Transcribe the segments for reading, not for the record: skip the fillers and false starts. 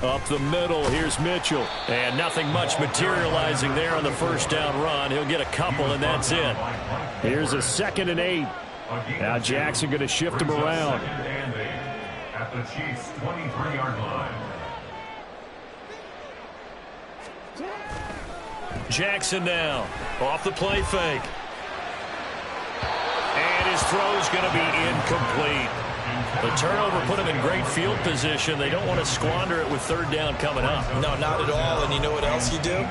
Up the middle, here's Mitchell. And nothing much materializing there on the first down run. He'll get a couple, and that's it. Here's a 2nd and 8. Now Jackson going to shift him around. At the Chiefs' 23-yard line. Jackson now, off the play fake. And his throw's going to be incomplete. The turnover put him in great field position. They don't want to squander it with 3rd down coming up. No, not at all. And you know what else you do?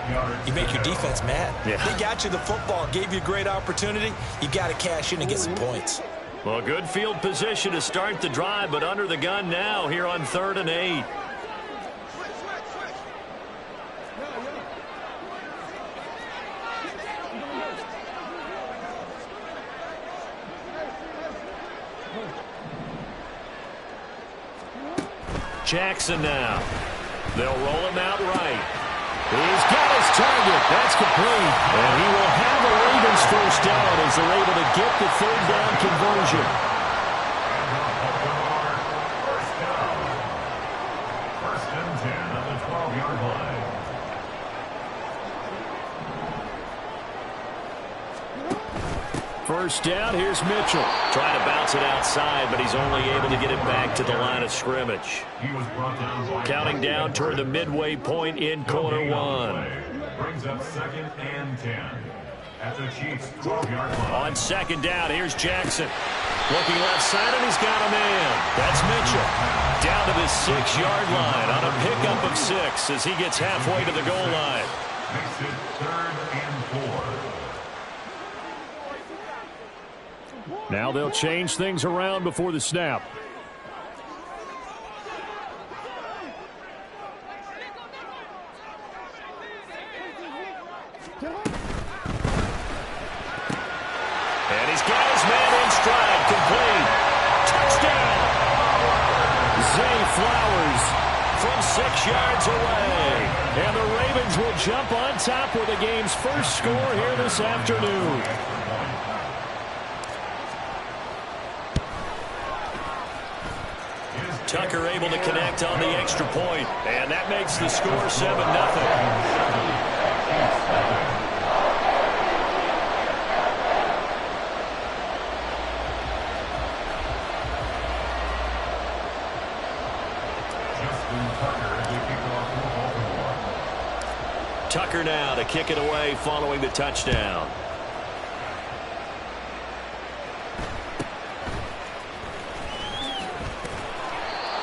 You make your defense mad. Yeah. They got you the football, gave you a great opportunity. You got to cash in and get some points. Well, good field position to start the drive, but under the gun now here on 3rd and 8. Jackson now. They'll roll him out right. He's got his target. That's complete. And he will have the Ravens first down as they're able to get the 3rd down conversion. First and 10 at the 12-yard line. First down, here's Mitchell. Trying to bounce it outside, but he's only able to get it back to the line of scrimmage. He was brought down by Counting down toward the midway point in quarter 1. Brings up 2nd and 10 at the Chiefs' 12-yard line. On 2nd down, here's Jackson. Looking left side, and he's got a man. That's Mitchell. Down to the 6-yard line on a pickup of 6 as he gets halfway to the goal line. Makes it 3rd and 4. Now they'll change things around before the snap. And he's got his man in stride, complete. Touchdown! Zay Flowers from 6 yards away. And the Ravens will jump on top with the game's first score here this afternoon. Tucker able to connect on the extra point, and that makes the score 7-0. Tucker now to kick it away following the touchdown.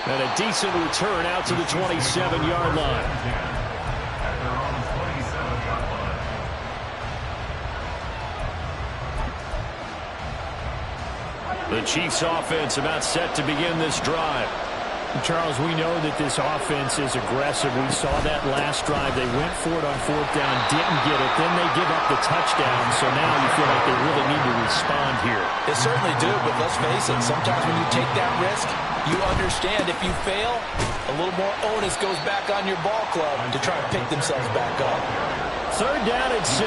And a decent return out to the 27-yard line. At their own 27-yard line. The Chiefs offense about set to begin this drive. Charles, we know that this offense is aggressive. We saw that last drive. They went for it on 4th down, didn't get it. Then they give up the touchdown. So now you feel like they really need to respond here. They certainly do, but let's face it, sometimes when you take that risk, you understand if you fail, a little more onus goes back on your ball club to try to pick themselves back up. 3rd down and 6.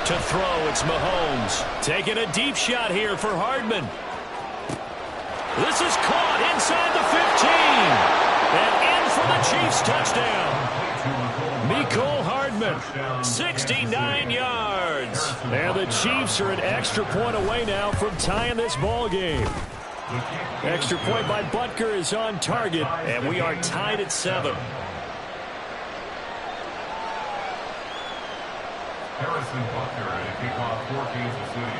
To throw, it's Mahomes. Taking a deep shot here for Hardman. This is caught inside the 15. And in for the Chiefs touchdown. Mecole Hardman, 69 yards. And the Chiefs are an extra point away now from tying this ball game. Extra point by Butker is on target, and we are tied at 7. Harrison Butker at a kickoff for Kansas City.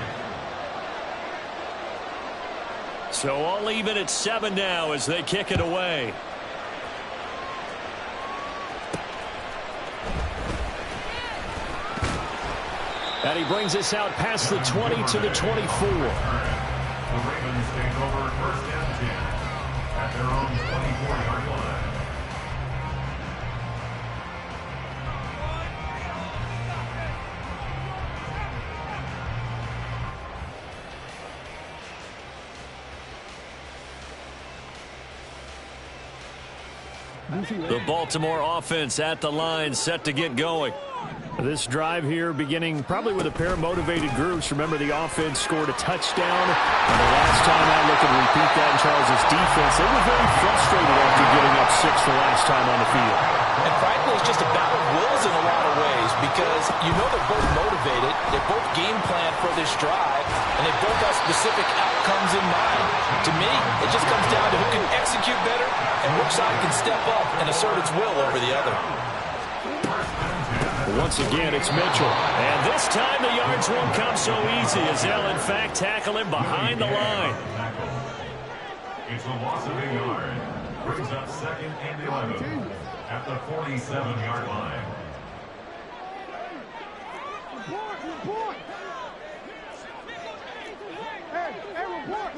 So all even at 7 now as they kick it away. And he brings us out past the 20 to the 24. The Ravens take over 1st and 10 at their own 24-yard line. The Baltimore offense at the line, set to get going. This drive here beginning probably with a pair of motivated groups. Remember, the offense scored a touchdown. And the last time I look and repeat that in Charles' defense, they were very frustrated after giving up 6 the last time on the field. And frankly, it's just a battle of wills in a lot of ways because you know they're both motivated, they both game plan for this drive, and they both have specific outcomes in mind. To me, it just comes down to who can execute better and which side can step up and assert its will over the other. Once again, it's Mitchell. And this time the yards won't come so easy as they'll, in fact, tackle him behind the line. It's a loss of a yard. Brings up 2nd and 11 at the 47-yard line. Report! Hey, report!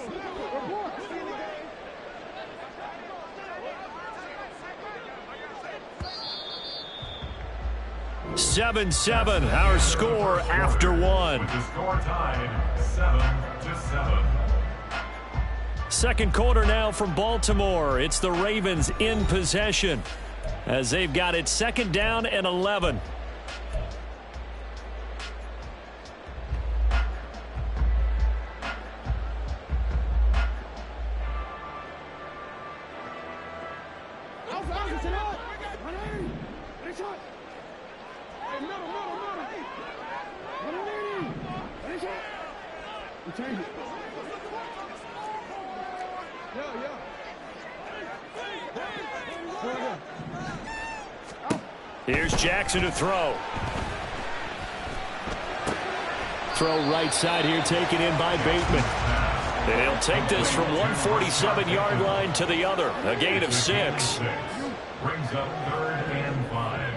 7-7, our score after one. With the score tied 7-7. Second quarter now from Baltimore. It's the Ravens in possession as they've got it 2nd down and 11. Here's Jackson to throw. Throw right side here, taken in by Bateman. And he'll take this from 147-yard line to the other. A gain of 6. Brings up 3rd and 5.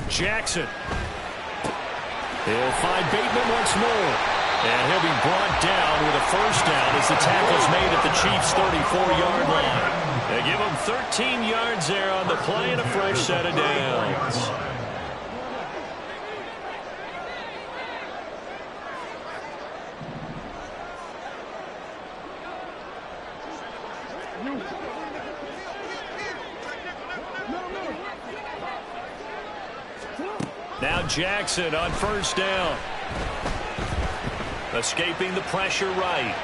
Jackson. He'll find Bateman once more. And he'll be brought down with a 1st down as the tackle's made at the Chiefs' 34-yard line. They give him 13 yards there on the play and a fresh set of downs. Now Jackson on 1st down. Escaping the pressure right.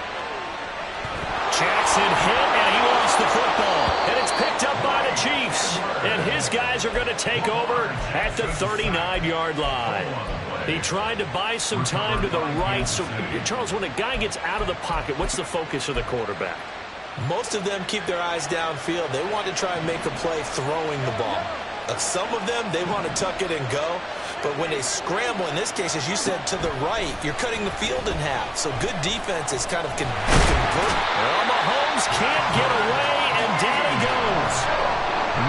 Jackson hit, and he lost the football. And it's picked up by the Chiefs. And his guys are going to take over at the 39-yard line. He tried to buy some time to the right. So, Charles, when a guy gets out of the pocket, what's the focus of the quarterback? Most of them keep their eyes downfield. They want to try and make a play throwing the ball. Some of them, they want to tuck it and go. But when they scramble, in this case, as you said, to the right, you're cutting the field in half. So good defense is kind of convert. Well, Mahomes can't get away, and down he goes.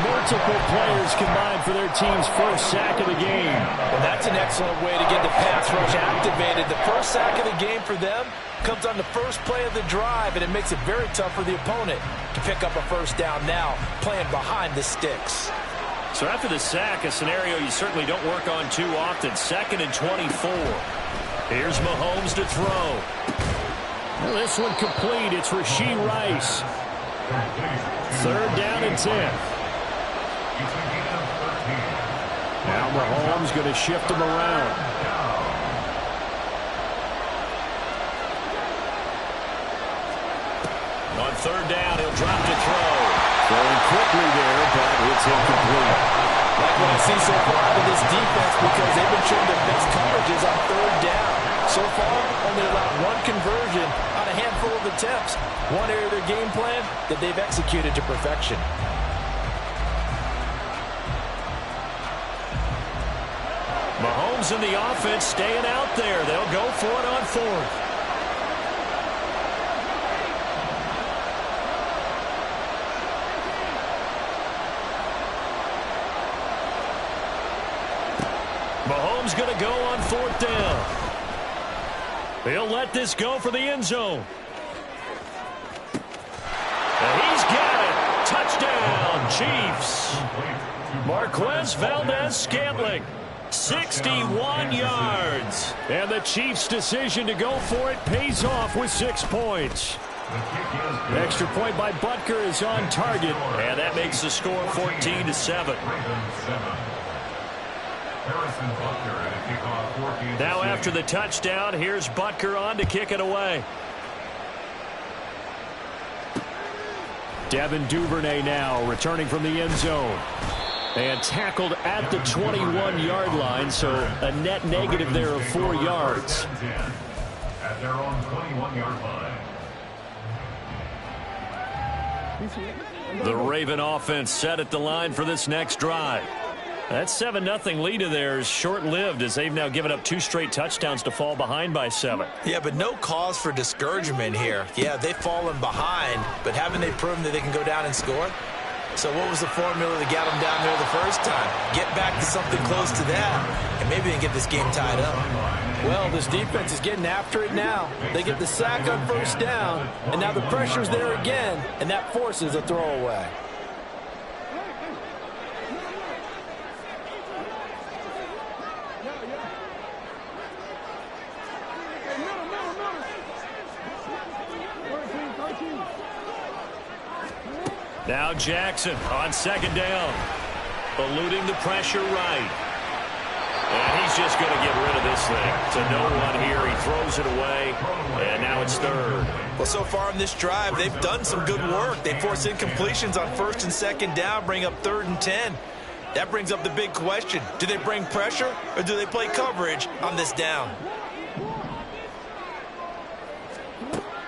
Multiple players combined for their team's 1st sack of the game. And that's an excellent way to get the pass rush activated. The 1st sack of the game for them comes on the 1st play of the drive, and it makes it very tough for the opponent to pick up a 1st down now, playing behind the sticks. So after the sack, a scenario you certainly don't work on too often. 2nd and 24. Here's Mahomes to throw. Well, this one complete. It's Rashee Rice. 3rd down and 10. Now Mahomes going to shift him around. On 3rd down, he'll drop to throw. Throwing quickly there, but it's incomplete. Like what I see so far out of this defense, because they've been showing their best coverages on 3rd down. So far, only allowed 1 conversion on a handful of attempts. One area of their game plan that they've executed to perfection. Mahomes and the offense staying out there. They'll go for it on 4th. Mahomes going to go on 4th down. He'll let this go for the end zone. And he's got it. Touchdown, Chiefs. Marquez Valdez-Scantling. 61 yards. And the Chiefs' decision to go for it pays off with 6 points. Extra point by Butker is on target, and that makes the score 14-7. Now after the touchdown, here's Butker on to kick it away. Devin Duvernay now returning from the end zone. And tackled at the 21-yard line, so a net negative there of 4 yards. At their own 21-yard line. The Raven offense set at the line for this next drive. That 7-0 lead of theirs is short-lived as they've now given up 2 straight touchdowns to fall behind by 7. Yeah, but no cause for discouragement here. Yeah, they've fallen behind, but haven't they proven that they can go down and score? So what was the formula that got them down there the first time? Get back to something close to that, and maybe they can get this game tied up. Well, this defense is getting after it now. They get the sack on first down, and now the pressure's there again, and that forces a throwaway. Now Jackson on second down. Eluding the pressure right. And he's just going to get rid of this thing. To no one here. He throws it away. And now it's third. Well, so far in this drive, they've done some good work. They force incompletions on first and second down, bring up 3rd and 10. That brings up the big question. Do they bring pressure or do they play coverage on this down?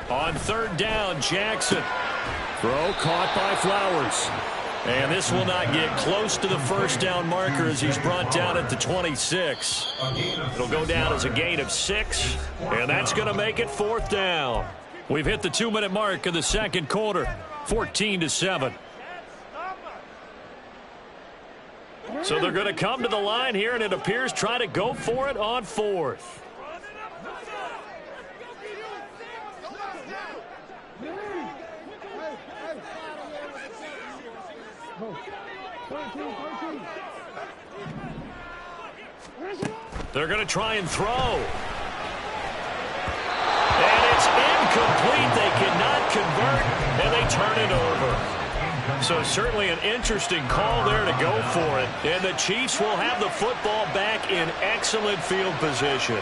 On 3rd down, Jackson. Throw caught by Flowers. And this will not get close to the first down marker as he's brought down at the 26. It'll go down as a gain of 6. And that's going to make it 4th down. We've hit the 2-minute mark of the second quarter. 14-7. So they're going to come to the line here, and it appears try to go for it on 4th. They're going to try and throw. And it's incomplete. They cannot convert, and they turn it over. So certainly an interesting call there to go for it. And the Chiefs will have the football back in excellent field position.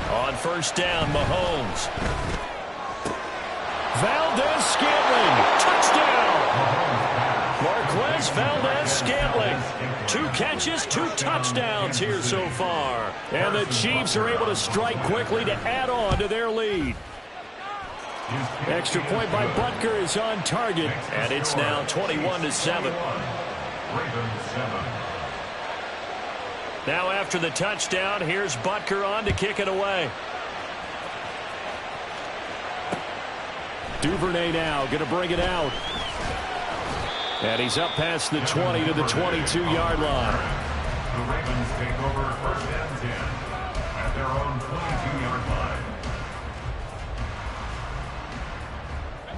On first down, Mahomes. Valdez-Scantling, touchdown! Marquez Valdez-Scantling, 2 catches, 2 touchdowns here so far. And the Chiefs are able to strike quickly to add on to their lead. Extra point by Butker is on target, and it's now 21-7. Now after the touchdown, here's Butker on to kick it away. Duvernay now going to bring it out. And he's up past the 20 to the 22-yard line. The Ravens take over 1st and 10 at their own 22-yard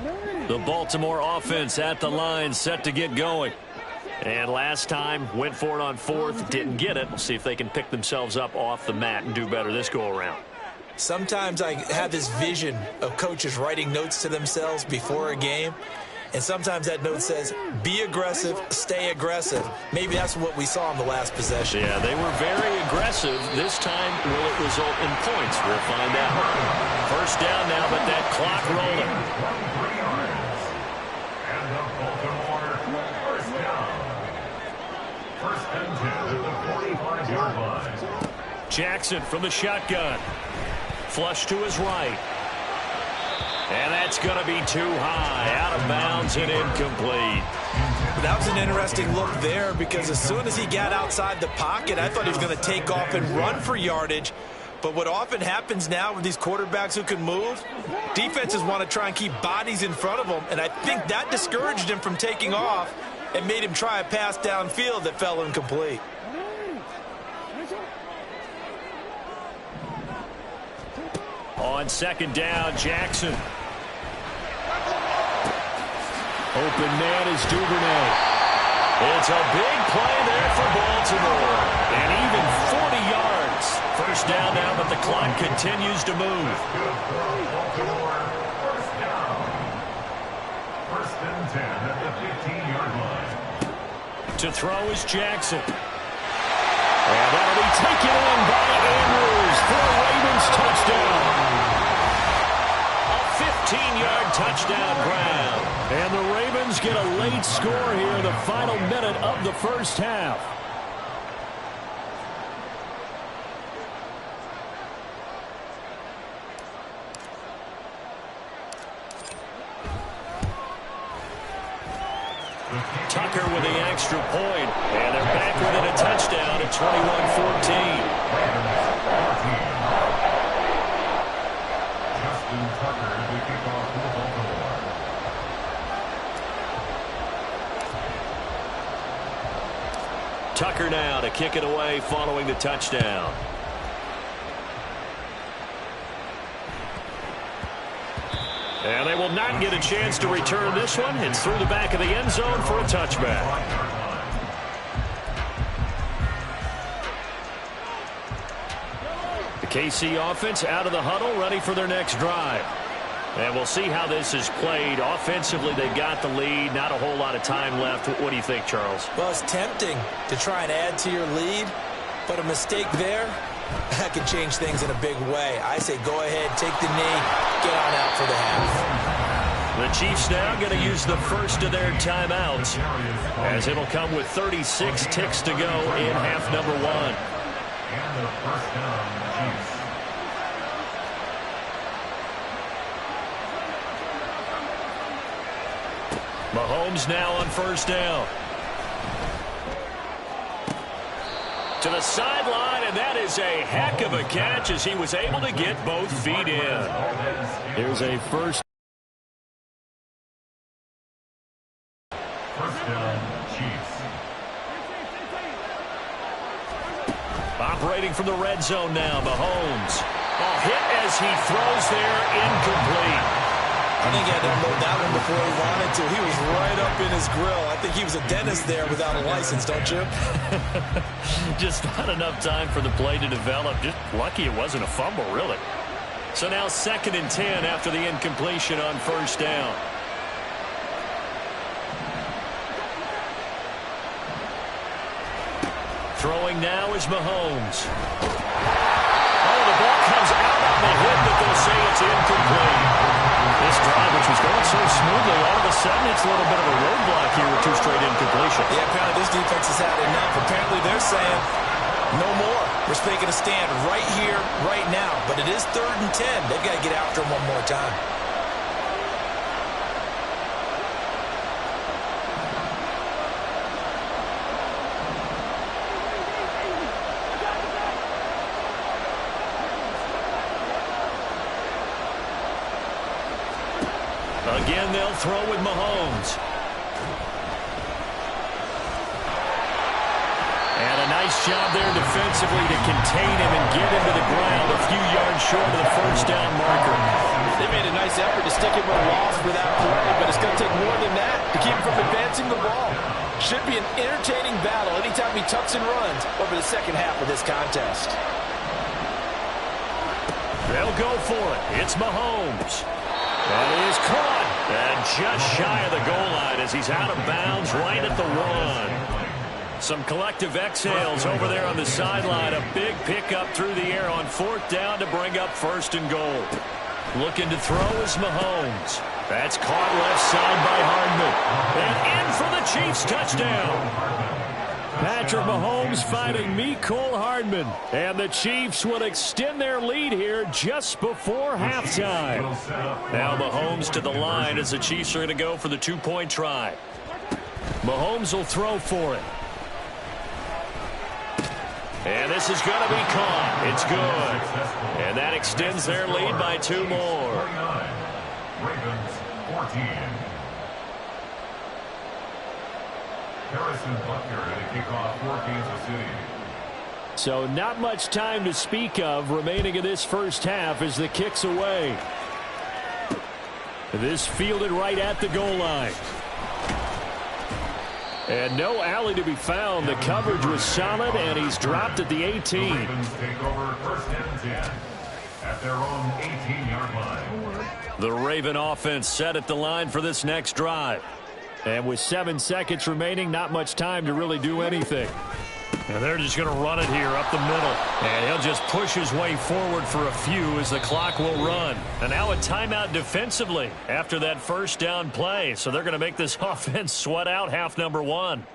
line. The Baltimore offense at the line, set to get going. And last time, went for it on 4th, didn't get it. We'll see if they can pick themselves up off the mat and do better this go-around. Sometimes I have this vision of coaches writing notes to themselves before a game. And sometimes that note says, be aggressive, stay aggressive. Maybe that's what we saw in the last possession. Yeah, they were very aggressive. This time, will it result in points? We'll find out. First down now, but that clock rolling. Jackson from the shotgun. Flush to his right. And that's going to be too high. Out of bounds and incomplete. That was an interesting look there because as soon as he got outside the pocket, I thought he was going to take off and run for yardage. But what often happens now with these quarterbacks who can move, defenses want to try and keep bodies in front of them. And I think that discouraged him from taking off and made him try a pass downfield that fell incomplete. On second down, Jackson. Open man is Duvernay. It's a big play there for Baltimore. And even 40 yards. First down now, but the clock continues to move. First down. First and 10 at the 15-yard line. To throw is Jackson. And that'll be taken in by Andrews for a Ravens touchdown. A 15-yard touchdown grab. And the Ravens get a late score here in the final minute of the first half. Tucker with the extra point, and they're back within a touchdown at 21-14. Justin Tucker to kick off for Baltimore. Tucker now to kick it away following the touchdown. And they will not get a chance to return this one. It's through the back of the end zone for a touchback. The KC offense out of the huddle, ready for their next drive. And we'll see how this is played. Offensively, they got the lead. Not a whole lot of time left. What do you think, Charles? Well, it's tempting to try and add to your lead, but a mistake there, that could change things in a big way. I say go ahead, take the knee, get on out for the half. The Chiefs now going to use the first of their timeouts, as it'll come with 36 ticks to go in half number one. And the first down, Chiefs. Mahomes now on first down. To the sideline, and that is a heck of a catch as he was able to get both feet in. Here's a first. First down, Chiefs. Operating from the red zone now, Mahomes. Hit as he throws there, incomplete. I think he had to unload that one before he wanted to. He was right up in his grill. I think he was a dentist there without a license, don't you? Just not enough time for the play to develop. Just lucky it wasn't a fumble, really. So now 2nd and 10 after the incompletion on first down. Throwing now is Mahomes. Oh, the ball comes out on the hit, but they'll say it's incomplete. This drive, which was going so smoothly, all of a sudden it's a little bit of a roadblock here with 2 straight incompletions. Yeah, apparently this defense has had enough. Apparently they're saying, no more. We're taking a stand right here, right now. But it is 3rd and 10. They've got to get after him one more time. Again, they'll throw with Mahomes. And a nice job there defensively to contain him and get him to the ground a few yards short of the first down marker. They made a nice effort to stick him with a loss for that play, but it's going to take more than that to keep him from advancing the ball. Should be an entertaining battle anytime he tucks and runs over the second half of this contest. They'll go for it. It's Mahomes. That is caught. And just shy of the goal line as he's out of bounds right at the 1. Some collective exhales over there on the sideline. A big pickup through the air on 4th down to bring up 1st and goal. Looking to throw is Mahomes. That's caught left side by Hardman. And in for the Chiefs touchdown. Patrick Mahomes finding Mecole Hardman. And the Chiefs will extend their lead here just before halftime. Now Mahomes to the line as the Chiefs are going to go for the 2-point try. Mahomes will throw for it. And this is going to be caught. It's good. And that extends their lead by 2 more. Ravens 14. Harrison Butker to kick off for Kansas City. So not much time to speak of remaining in this first half as the kick's away. This fielded right at the goal line. And no alley to be found. The coverage was solid, and he's dropped at the 18. The Ravens take over first and 10 at their own 18-yard line. The Raven offense set at the line for this next drive. And with 7 seconds remaining, not much time to really do anything. And they're just going to run it here up the middle. And he'll just push his way forward for a few as the clock will run. And now a timeout defensively after that first down play. So they're going to make this offense sweat out half number one.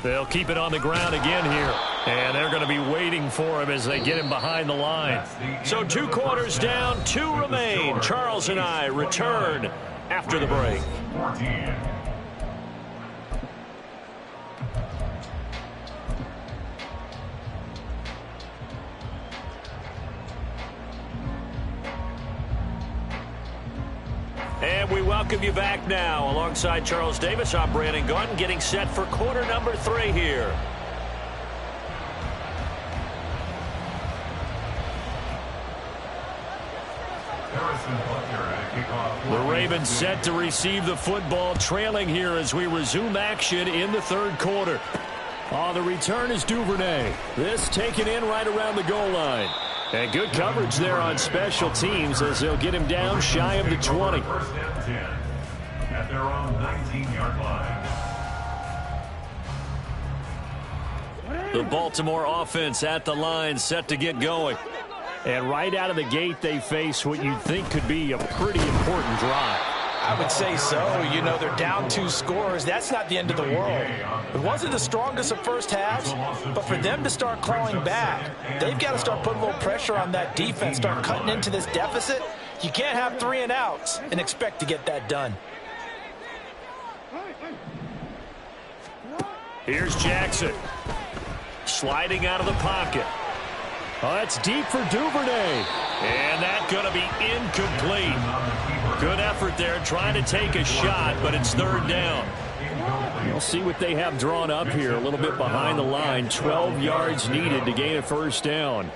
They'll keep it on the ground again here. And they're going to be waiting for him as they get him behind the line. So 2 quarters down, 2 remain. Charles and I return after the break. 14. And we welcome you back now. Alongside Charles Davis, I'm Brandon Gunn, getting set for quarter number 3 here. The Ravens set to receive the football, trailing here as we resume action in the third quarter. The return is Duvernay. This taken in right around the goal line. And good coverage there on special teams as they'll get him down shy of the 20. First and 10 at their own 19-yard line. The Baltimore offense at the line, set to get going. And right out of the gate, they face what you'd think could be a pretty important drive. I would say so. You know, they're down 2 scores. That's not the end of the world. It wasn't the strongest of first halves, but for them to start clawing back, they've got to start putting a little pressure on that defense, start cutting into this deficit. You can't have 3 and outs and expect to get that done. Here's Jackson. Sliding out of the pocket. That's deep for Duvernay. And that's going to be incomplete. Good effort there trying to take a shot, but it's third down. We'll see what they have drawn up here. A little bit behind the line. 12 yards needed to gain a first down.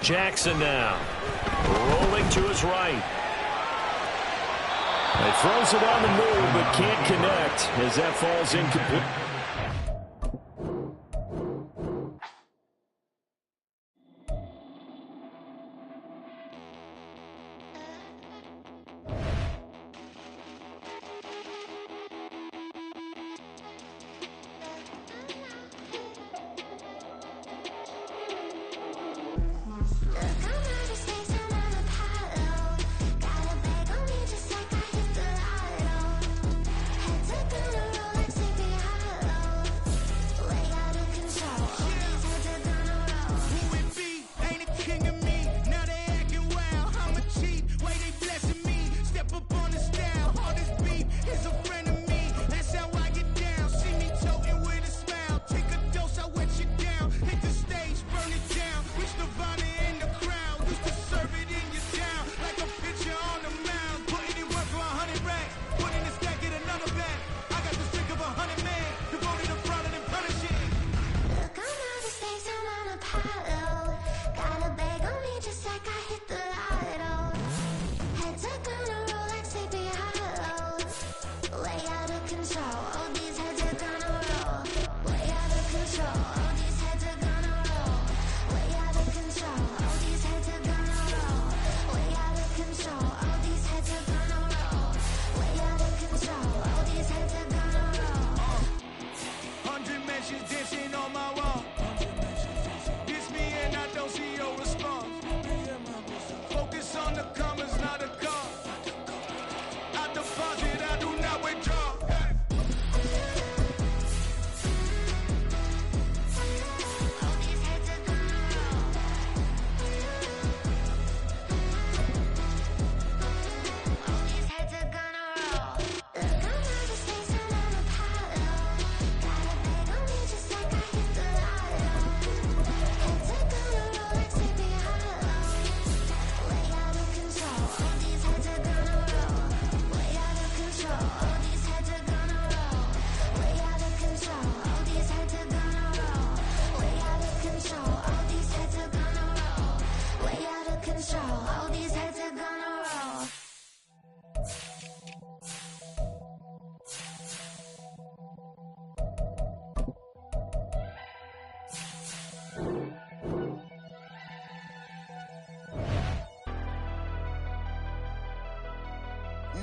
Jackson now. Rolling to his right. He throws it on the move, but can't connect as that falls incomplete.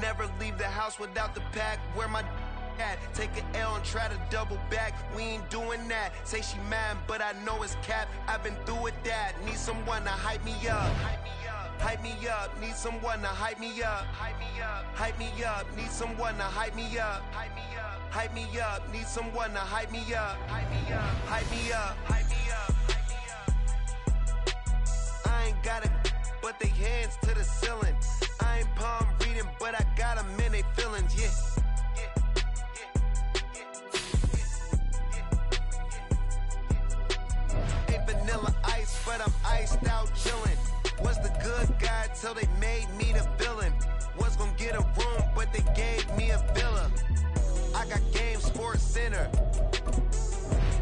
Never leave the house without the pack. Where my at? Take an L and try to double back. We ain't doing that. Say she mad, but I know it's cap. I've been through with that. Need someone to hype me up. Hype me up. Need someone to hype me up. Hype me up. Hype me up. Need someone to hype me up. Hype me up. Hype me up. Need someone to hype me up. Hype me up. Hype me up. Hype me up. I ain't got it, but they hands to the ceiling. I ain't palm reading, but I got them in they feelings, yeah. Ain't vanilla ice, but I'm iced out chillin'. Was the good guy till they made me the villain. Was gonna get a room, but they gave me a villa. I got game, Sports Center.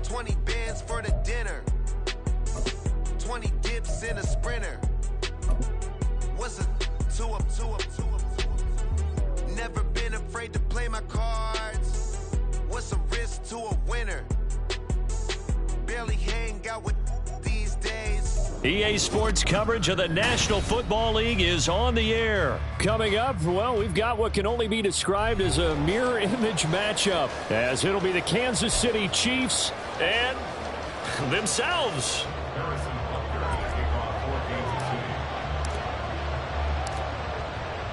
20 bands for the dinner. 20 dips in a sprinter. What's a two up? Never been afraid to play my cards. What's a risk to a winner? Barely hang out with these days. EA Sports coverage of the National Football League is on the air. Coming up, well, we've got what can only be described as a mirror image matchup, as it'll be the Kansas City Chiefs and themselves.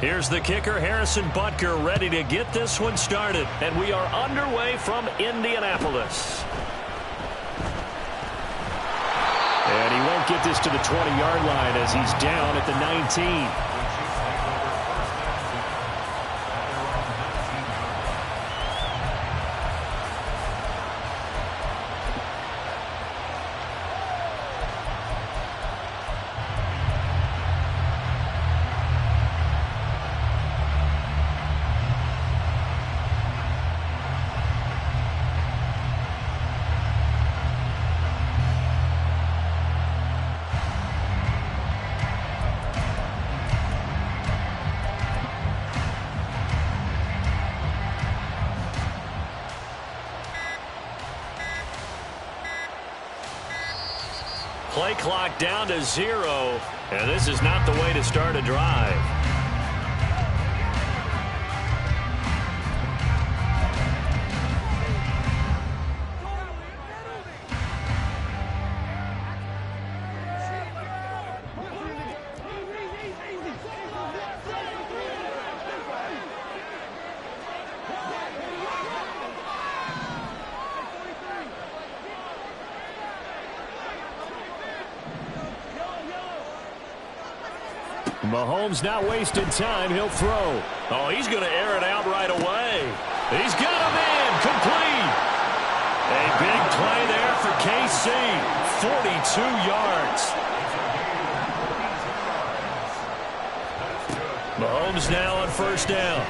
Here's the kicker, Harrison Butker, ready to get this one started. And we are underway from Indianapolis. And he won't get this to the 20-yard line as he's down at the 19. Play clock down to 0, and this is not the way to start a drive. Mahomes not wasting time. He'll throw. Oh, he's going to air it out right away. He's got him in. Complete. A big play there for KC. 42 yards. Mahomes now on first down.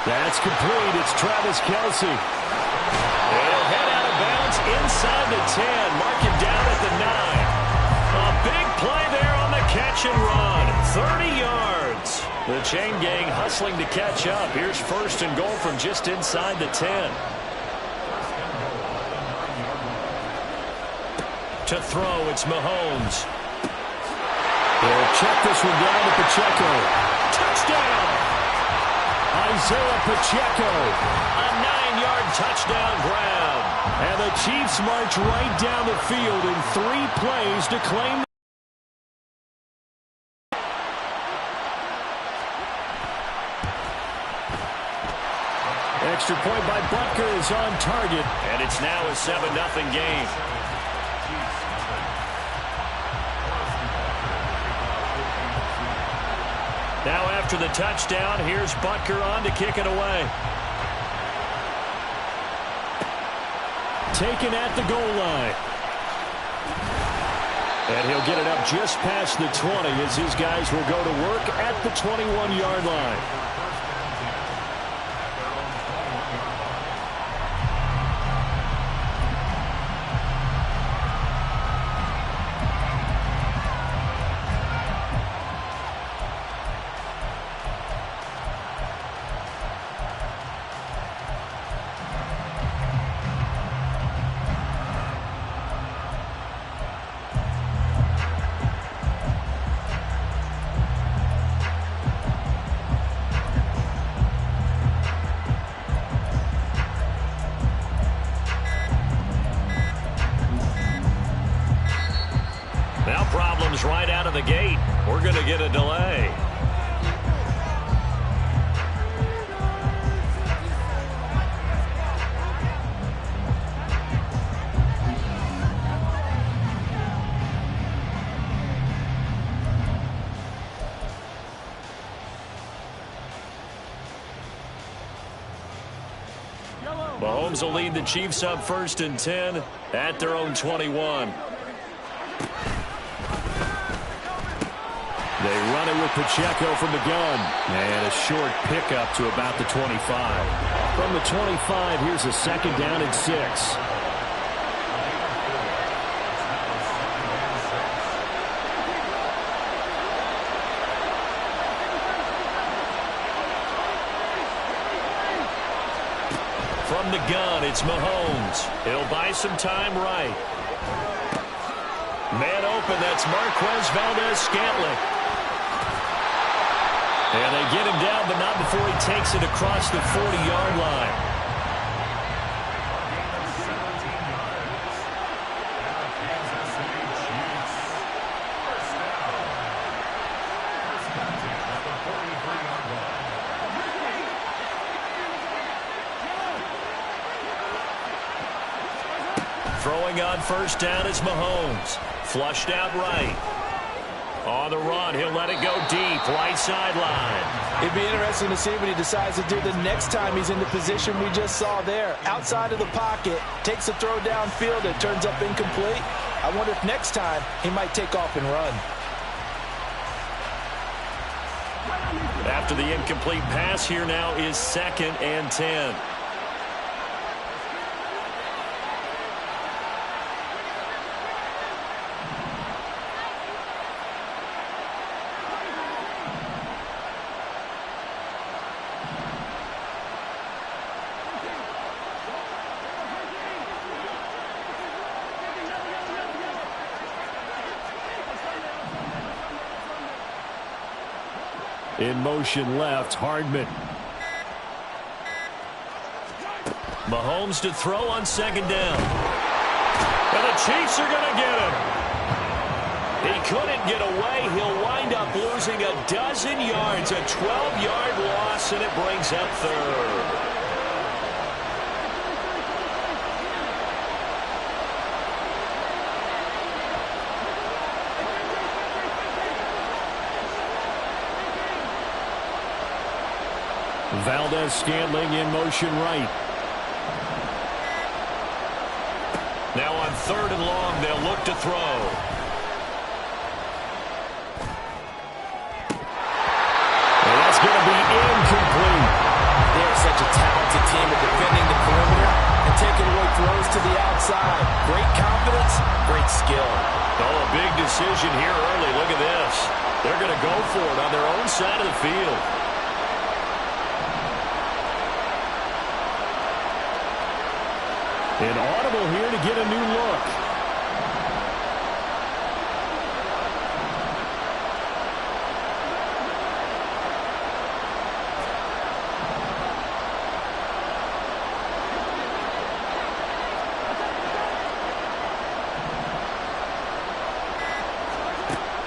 That's complete. It's Travis Kelce. He'll head out of bounds inside the 10. Mark him down at the 9. A big play there on the catch and run. 30 yards. The chain gang hustling to catch up. Here's first and goal from just inside the 10. To throw, it's Mahomes. He'll check this one down to Pacheco. Touchdown! Isaiah Pacheco. A 9-yard touchdown grab. And the Chiefs march right down the field in 3 plays to claim. Extra point by Butker is on target, and it's now a 7-0 game. Now after the touchdown, here's Butker on to kick it away. Taken at the goal line. And he'll get it up just past the 20 as his guys will go to work at the 21-yard line. of the gate, we're going to get a delay. Mahomes will lead the Chiefs up 1st and 10 at their own 21. They run it with Pacheco from the gun. And a short pickup to about the 25. From the 25, here's a 2nd down and 6. From the gun, it's Mahomes. He'll buy some time right. Man open, that's Marquez Valdez-Scantling. And they get him down, but not before he takes it across the 40-yard line. Throwing on 1st down is Mahomes. Flushed out right. On the run, he'll let it go deep, right sideline. It'd be interesting to see what he decides to do the next time he's in the position we just saw there. Outside of the pocket, takes a throw downfield, it turns up incomplete. I wonder if next time he might take off and run. After the incomplete pass, here now is 2nd and 10. In motion left, Hardman. Mahomes to throw on 2nd down. And the Chiefs are going to get him. He couldn't get away. He'll wind up losing a dozen yards, a 12-yard loss, and it brings up 3rd. Valdez-Scantling in motion right. Now on 3rd and long, they'll look to throw. And that's going to be incomplete. They're such a talented team at defending the perimeter and taking away throws to the outside. Great confidence, great skill. Oh, a big decision here early. Look at this. They're going to go for it on their own side of the field. An audible here to get a new look.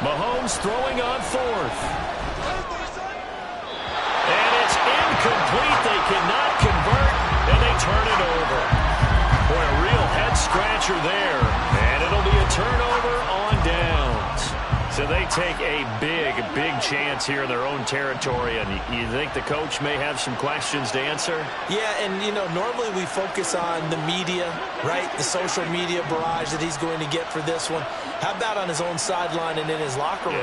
Mahomes throwing on 4th. And it's incomplete. They cannot convert, and they turn it over. Boy, a real head-scratcher there. And it'll be a turnover on downs. So they take a big, big chance here in their own territory. And you think the coach may have some questions to answer? Yeah, and, you know, normally we focus on the media, right? The social media barrage that he's going to get for this one. How about on his own sideline and in his locker room?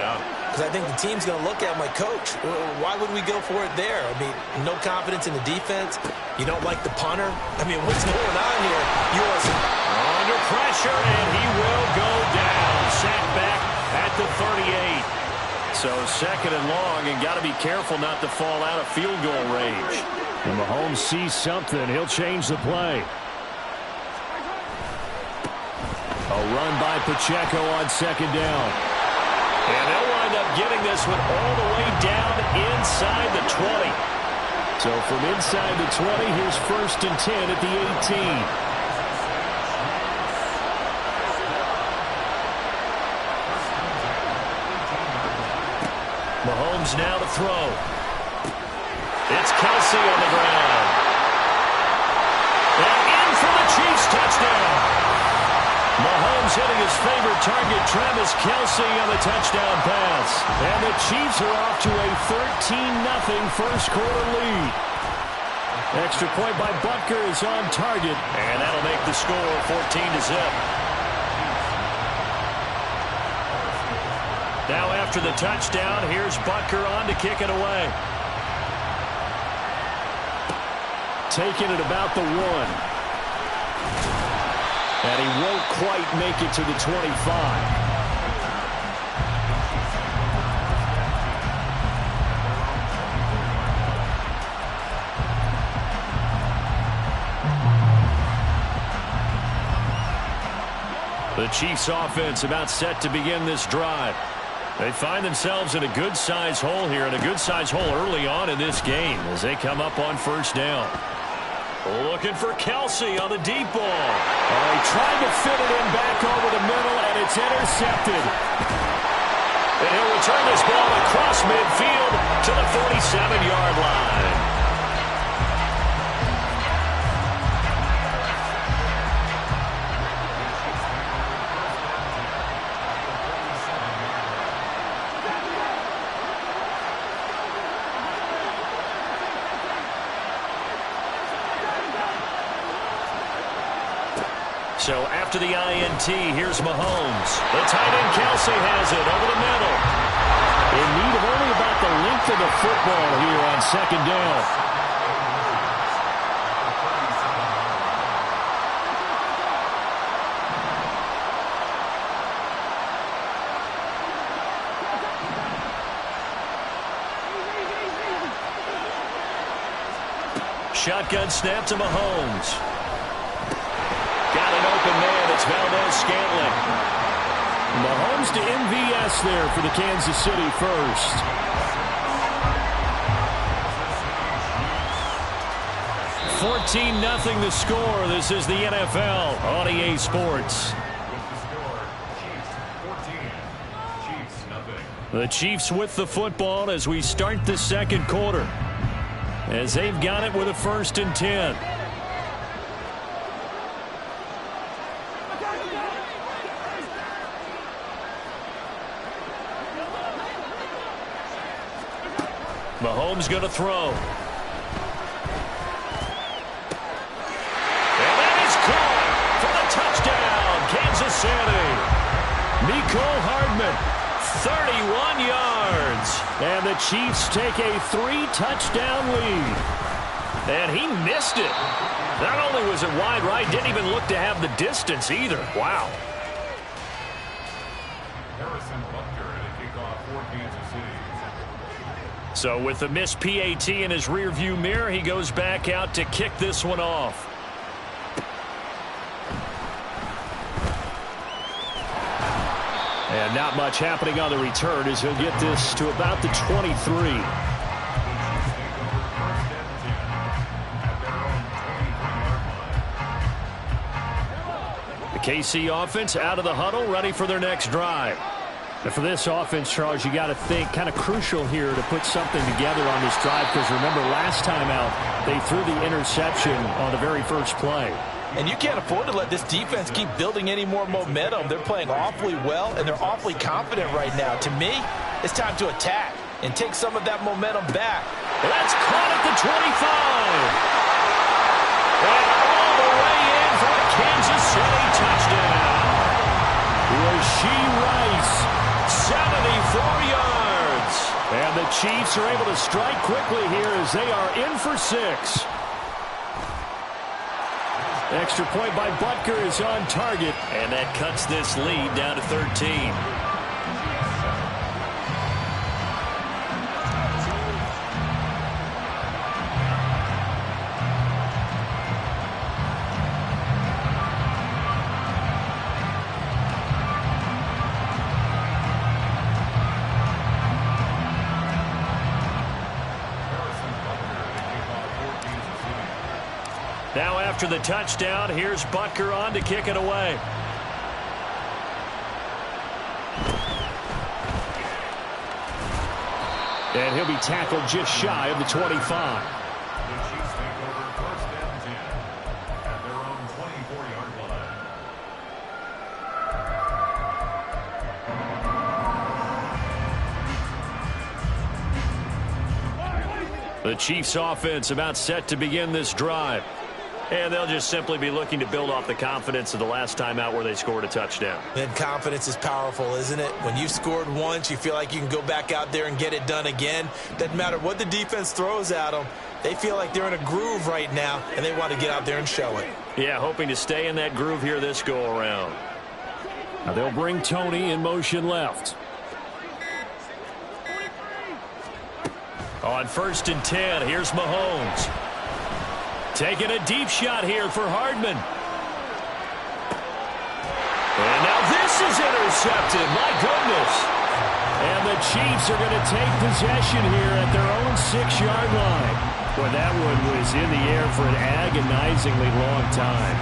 Because I think the team's going to look at him like, Coach, why would we go for it there? I mean, no confidence in the defense. You don't like the punter. I mean, what's going on here? Under pressure, and he will go down. Sacked back at the 38. So 2nd and long, and got to be careful not to fall out of field goal range. When Mahomes sees something, he'll change the play. A run by Pacheco on 2nd down. And they'll wind up getting this one all the way down inside the 20. So from inside the 20, here's 1st and 10 at the 18. Mahomes now to throw. It's Kelsey on the ground. And in for the Chiefs touchdown. Mahomes hitting his favorite target, Travis Kelsey, on the touchdown pass. And the Chiefs are off to a 13-0 first quarter lead. Extra point by Butker is on target, and that'll make the score 14-0. Now after the touchdown, here's Butker on to kick it away. Taking it about the 1. And he won't quite make it to the 25. The Chiefs offense about set to begin this drive. They find themselves in a good-sized hole here, and a good-sized hole early on in this game as they come up on first down. Looking for Kelsey on the deep ball. He tried to fit it in back over the middle, and it's intercepted. And he'll return this ball across midfield to the 47-yard line. So after the INT, here's Mahomes. The tight end Kelsey has it over the middle. In need of only about the length of the football here on second down. Shotgun snap to Mahomes. Got an open man. It's Valdez-Scantling. Mahomes to MVS there for the Kansas City first. $14-0 the score. This is the NFL on EA Sports. The Chiefs with the football as we start the second quarter, as they've got it with a 1st and 10. Mahomes going to throw. And that is caught for the touchdown, Kansas City. Mecole Hardman, 31 yards. And the Chiefs take a 3-touchdown lead. And he missed it. Not only was it wide right, didn't even look to have the distance either. Wow. So with the missed PAT in his rearview mirror, he goes back out to kick this one off. And not much happening on the return as he'll get this to about the 23. The KC offense out of the huddle, ready for their next drive. And for this offense, Charles, you got to think kind of crucial here to put something together on this drive, because remember last time out they threw the interception on the very first play. And you can't afford to let this defense keep building any more momentum. They're playing awfully well, and they're awfully confident right now. To me, it's time to attack and take some of that momentum back. That's caught at the 25. And all the way in for a Kansas City touchdown. Rashee Rice, 74 yards. And the Chiefs are able to strike quickly here as they are in for 6. Extra point by Butker is on target, and that cuts this lead down to 13. Now after the touchdown, here's Butker on to kick it away. And he'll be tackled just shy of the 25. The Chiefs take over first and 10 at their own 24-yard line. The Chiefs offense about set to begin this drive. And they'll just simply be looking to build off the confidence of the last time out where they scored a touchdown. And confidence is powerful, isn't it? When you've scored once, you feel like you can go back out there and get it done again. Doesn't matter what the defense throws at them. They feel like they're in a groove right now, and they want to get out there and show it. Yeah, hoping to stay in that groove here this go-around. Now they'll bring Tony in motion left. On 1st and 10, here's Mahomes. Taking a deep shot here for Hardman. And now this is intercepted. My goodness. And the Chiefs are going to take possession here at their own 6-yard line. Boy, that one was in the air for an agonizingly long time.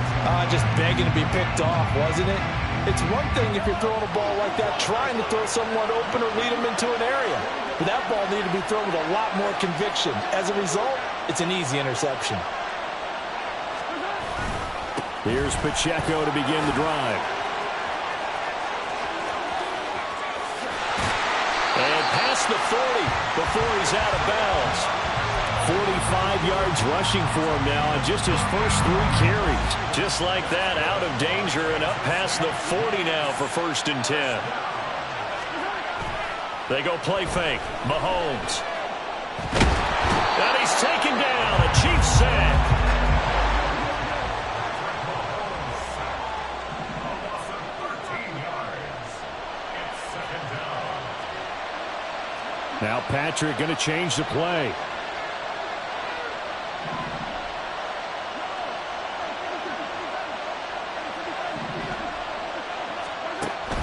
Just begging to be picked off, wasn't it? It's one thing if you're throwing a ball like that, trying to throw someone open or lead them into an area. But that ball needed to be thrown with a lot more conviction. As a result, it's an easy interception. Here's Pacheco to begin the drive. And past the 40 before he's out of bounds. 45 yards rushing for him now on just his first 3 carries. Just like that, out of danger and up past the 40 now for 1st and 10. They go play fake. Mahomes. And he's taken down. A Chiefs sack. Now Patrick going to change the play.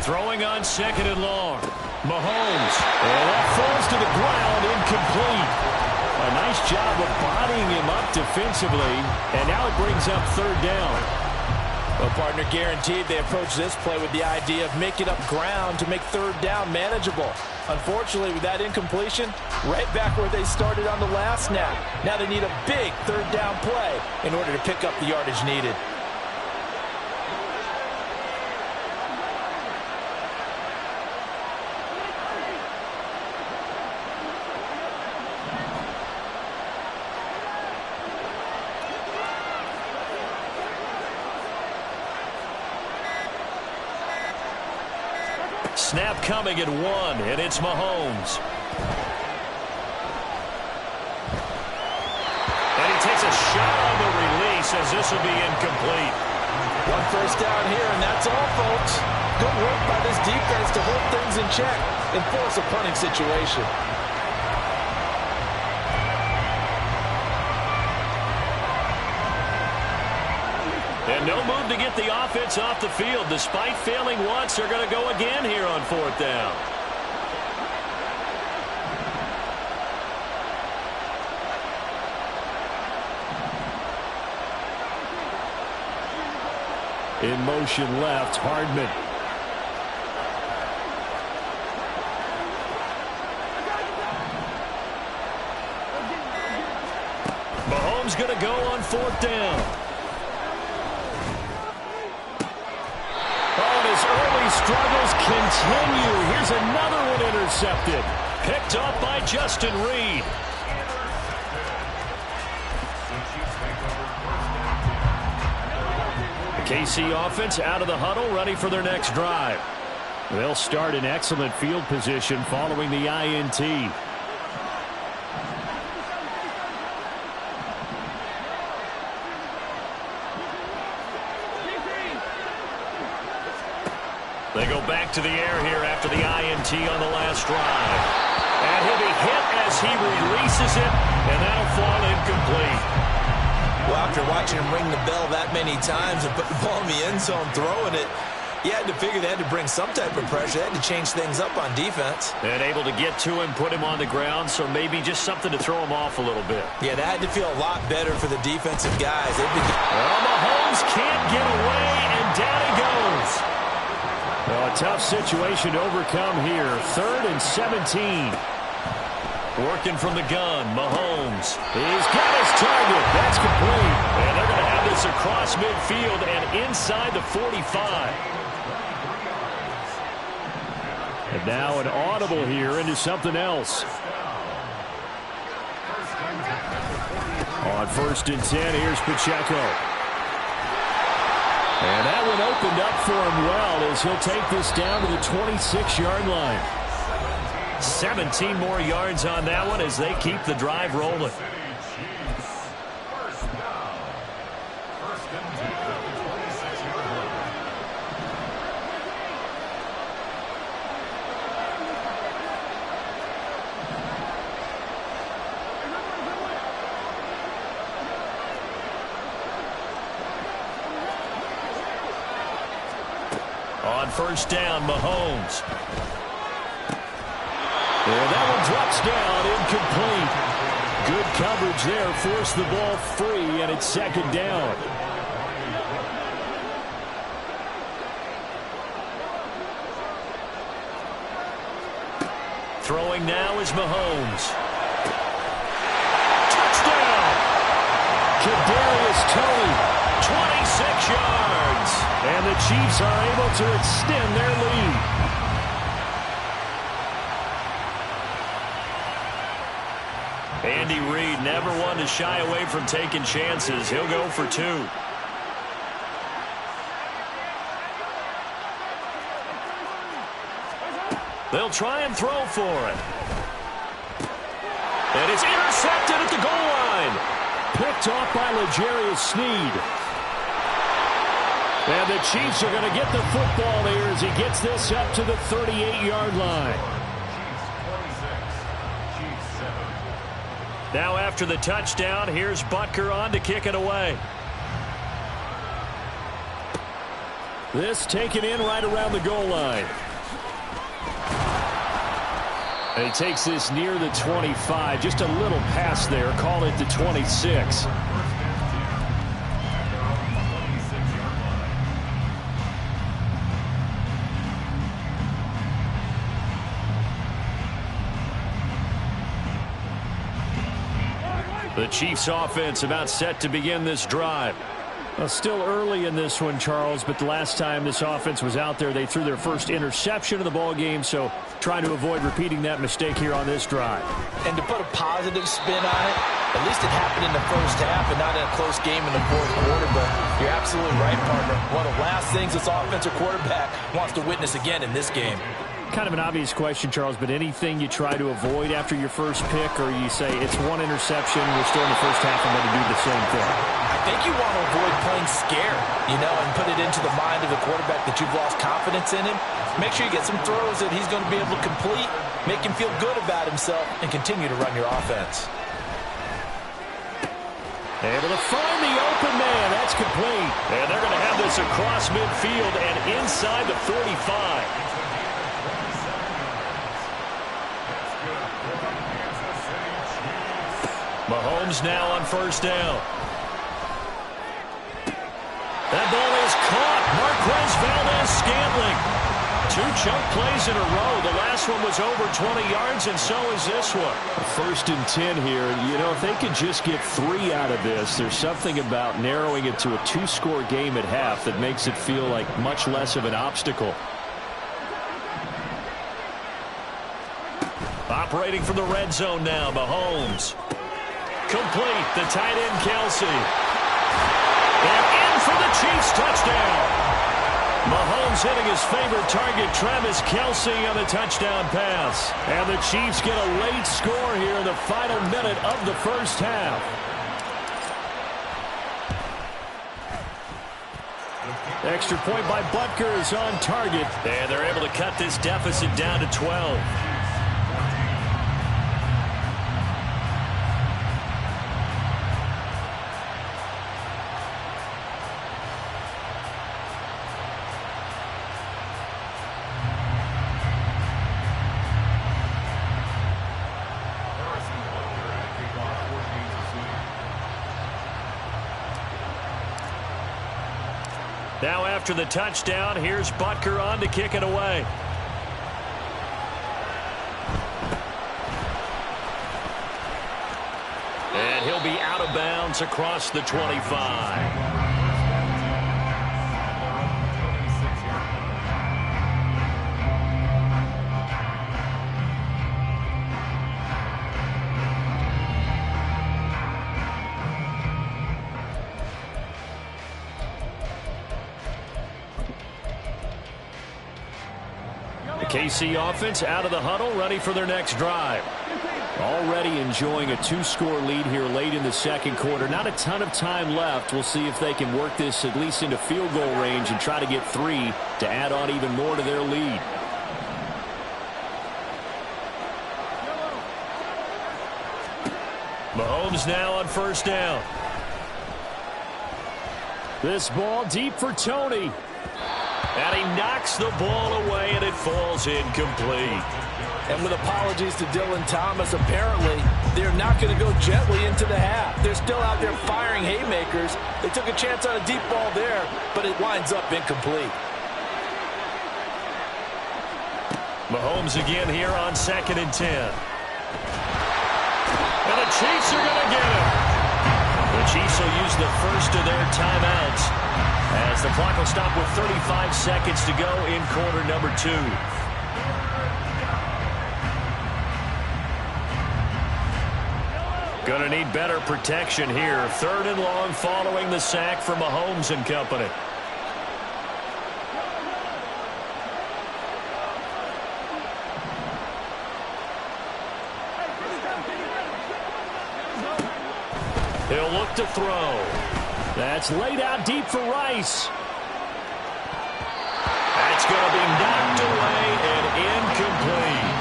Throwing on 2nd and long. Mahomes. And that falls to the ground, incomplete. A nice job of bodying him up defensively. And now it brings up 3rd down. Well, partner, guaranteed they approach this play with the idea of making up ground to make 3rd down manageable. Unfortunately, with that incompletion, right back where they started on the last snap. Now they need a big 3rd down play in order to pick up the yardage needed. Snap coming at 1, and it's Mahomes. And he takes a shot on the release as this will be incomplete. 1 first down here, and that's all, folks. Good work by this defense to hold things in check and force a punting situation. And no move to get the offense off the field. Despite failing once, they're going to go again here on 4th down. In motion left, Hardman. Mahomes going to go on 4th down. Early struggles continue. Here's another one intercepted. Picked up by Justin Reed. The KC offense out of the huddle, ready for their next drive. They'll start in excellent field position following the INT. They go back to the air here after the INT on the last drive. And he'll be hit as he releases it, and that'll fall incomplete. Well, after watching him ring the bell that many times and put the ball in the end zone throwing it, you had to figure they had to bring some type of pressure. They had to change things up on defense. And able to get to him, put him on the ground, so maybe just something to throw him off a little bit. Yeah, that had to feel a lot better for the defensive guys. Well, Mahomes can't get away, and down he goes. Well, a tough situation to overcome here. 3rd and 17. Working from the gun, Mahomes. He's got his target. That's complete. And they're going to have this across midfield and inside the 45. And now an audible here into something else. On 1st and 10, here's Pacheco. And that one opened up for him well as he'll take this down to the 26-yard line. 17 more yards on that one as they keep the drive rolling. On 1st down, Mahomes. And that one drops down, incomplete. Good coverage there, forced the ball free, and it's 2nd down. Throwing now is Mahomes. Touchdown! Kadarius Toney, 26 yards. And the Chiefs are able to extend their lead. Andy Reid never one to shy away from taking chances. He'll go for 2. They'll try and throw for it. And it's intercepted at the goal line. Picked off by L'Jarius Sneed. And the Chiefs are going to get the football here as he gets this up to the 38-yard line. Now after the touchdown, here's Butker on to kick it away. This taken in right around the goal line. And he takes this near the 25. Just a little pass there. Call it the 26. The Chiefs offense about set to begin this drive. Well, still early in this one, Charles, but the last time this offense was out there, they threw their first interception of the ball game, so trying to avoid repeating that mistake here on this drive. And to put a positive spin on it, at least it happened in the first half and not in a close game in the 4th quarter, but you're absolutely right, partner. One of the last things this offensive quarterback wants to witness again in this game. Kind of an obvious question, Charles, but anything you try to avoid after your first pick, or you say it's one interception, we're still in the first half, I'm going to do the same thing? I think you want to avoid playing scared, and put it into the mind of the quarterback that you've lost confidence in him. Make sure you get some throws that he's going to be able to complete, make him feel good about himself, and continue to run your offense. Able to find the open man. That's complete. And they're going to have this across midfield and inside the 45. Mahomes now on 1st down. That ball is caught. Marquez Valdes-Scantling. 2 chunk plays in a row. The last one was over 20 yards, and so is this one. 1st and 10 here. If they could just get 3 out of this, there's something about narrowing it to a 2-score game at half that makes it feel like much less of an obstacle. Operating from the red zone now, Mahomes. Complete, the tight end, Kelsey. And in for the Chiefs touchdown. Mahomes hitting his favorite target, Travis Kelce, on the touchdown pass. And the Chiefs get a late score here in the final minute of the first half. Extra point by Butker is on target. And they're able to cut this deficit down to 12. Now after the touchdown, here's Butker on to kick it away. of bounds across the 25. KC offense out of the huddle, ready for their next drive. Already enjoying a 2-score lead here late in the second quarter. Not a ton of time left. We'll see if they can work this at least into field goal range and try to get 3 to add on even more to their lead. Mahomes now on first down. This ball deep for Tony. And he knocks the ball away, and it falls incomplete. And with apologies to Dylan Thomas, apparently they're not going to go gently into the half. They're still out there firing haymakers. They took a chance on a deep ball there, but it winds up incomplete. Mahomes again here on 2nd and 10. And the Chiefs are going to get him. The Chiefs will use the first of their timeouts as the clock will stop with 35 seconds to go in quarter number 2. Gonna need better protection here. 3rd and long following the sack from Mahomes and company. He'll look to throw. That's laid out deep for Rice. That's going to be knocked away and incomplete.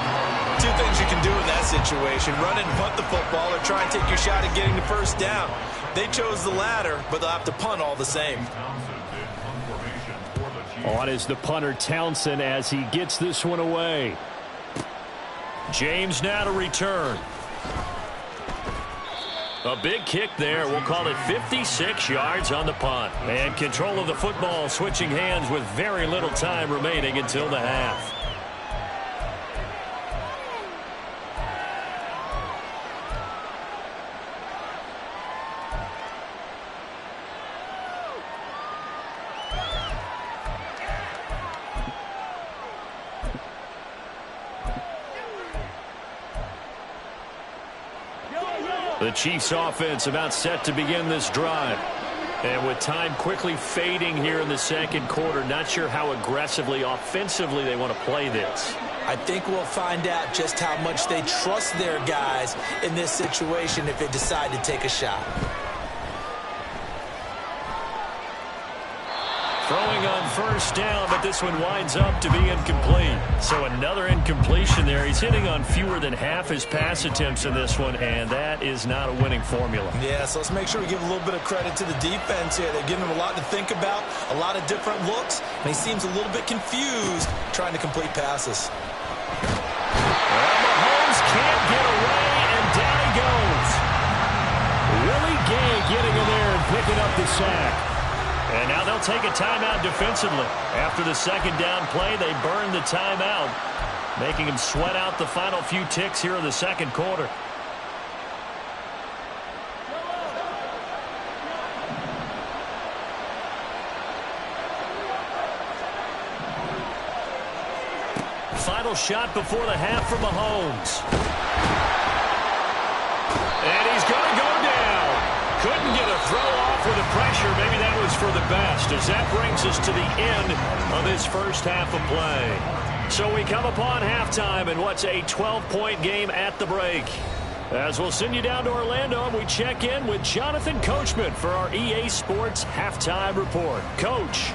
2 things you can do in that situation: run and punt the football, or try and take your shot at getting the first down. They chose the latter, but they'll have to punt all the same. On is the punter Townsend as he gets this one away. James now to return. A big kick there. We'll call it 56 yards on the punt. And control of the football switching hands with very little time remaining until the half. The Chiefs offense about set to begin this drive. And with time quickly fading here in the second quarter, not sure how aggressively, offensively they want to play this. I think we'll find out just how much they trust their guys in this situation if they decide to take a shot. Throwing on first down, but this one winds up to be incomplete. So another incompletion there. He's hitting on fewer than half his pass attempts in this one, and that is not a winning formula. Yeah, so let's make sure we give a little bit of credit to the defense here. They're giving him a lot to think about, a lot of different looks, and he seems a little bit confused trying to complete passes. Well, Mahomes can't get away, and down he goes. Willie Gay getting in there and picking up the sack. And now they'll take a timeout defensively. After the second down play, they burn the timeout, making them sweat out the final few ticks here in the second quarter. Final shot before the half from Mahomes. And he's going to go down. Couldn't get a throw off with the pressure. Maybe that was for the best, as that brings us to the end of this first half of play. So we come upon halftime in what's a 12-point game at the break. As we'll send you down to Orlando, and we check in with Jonathan Coachman for our EA Sports Halftime Report. Coach.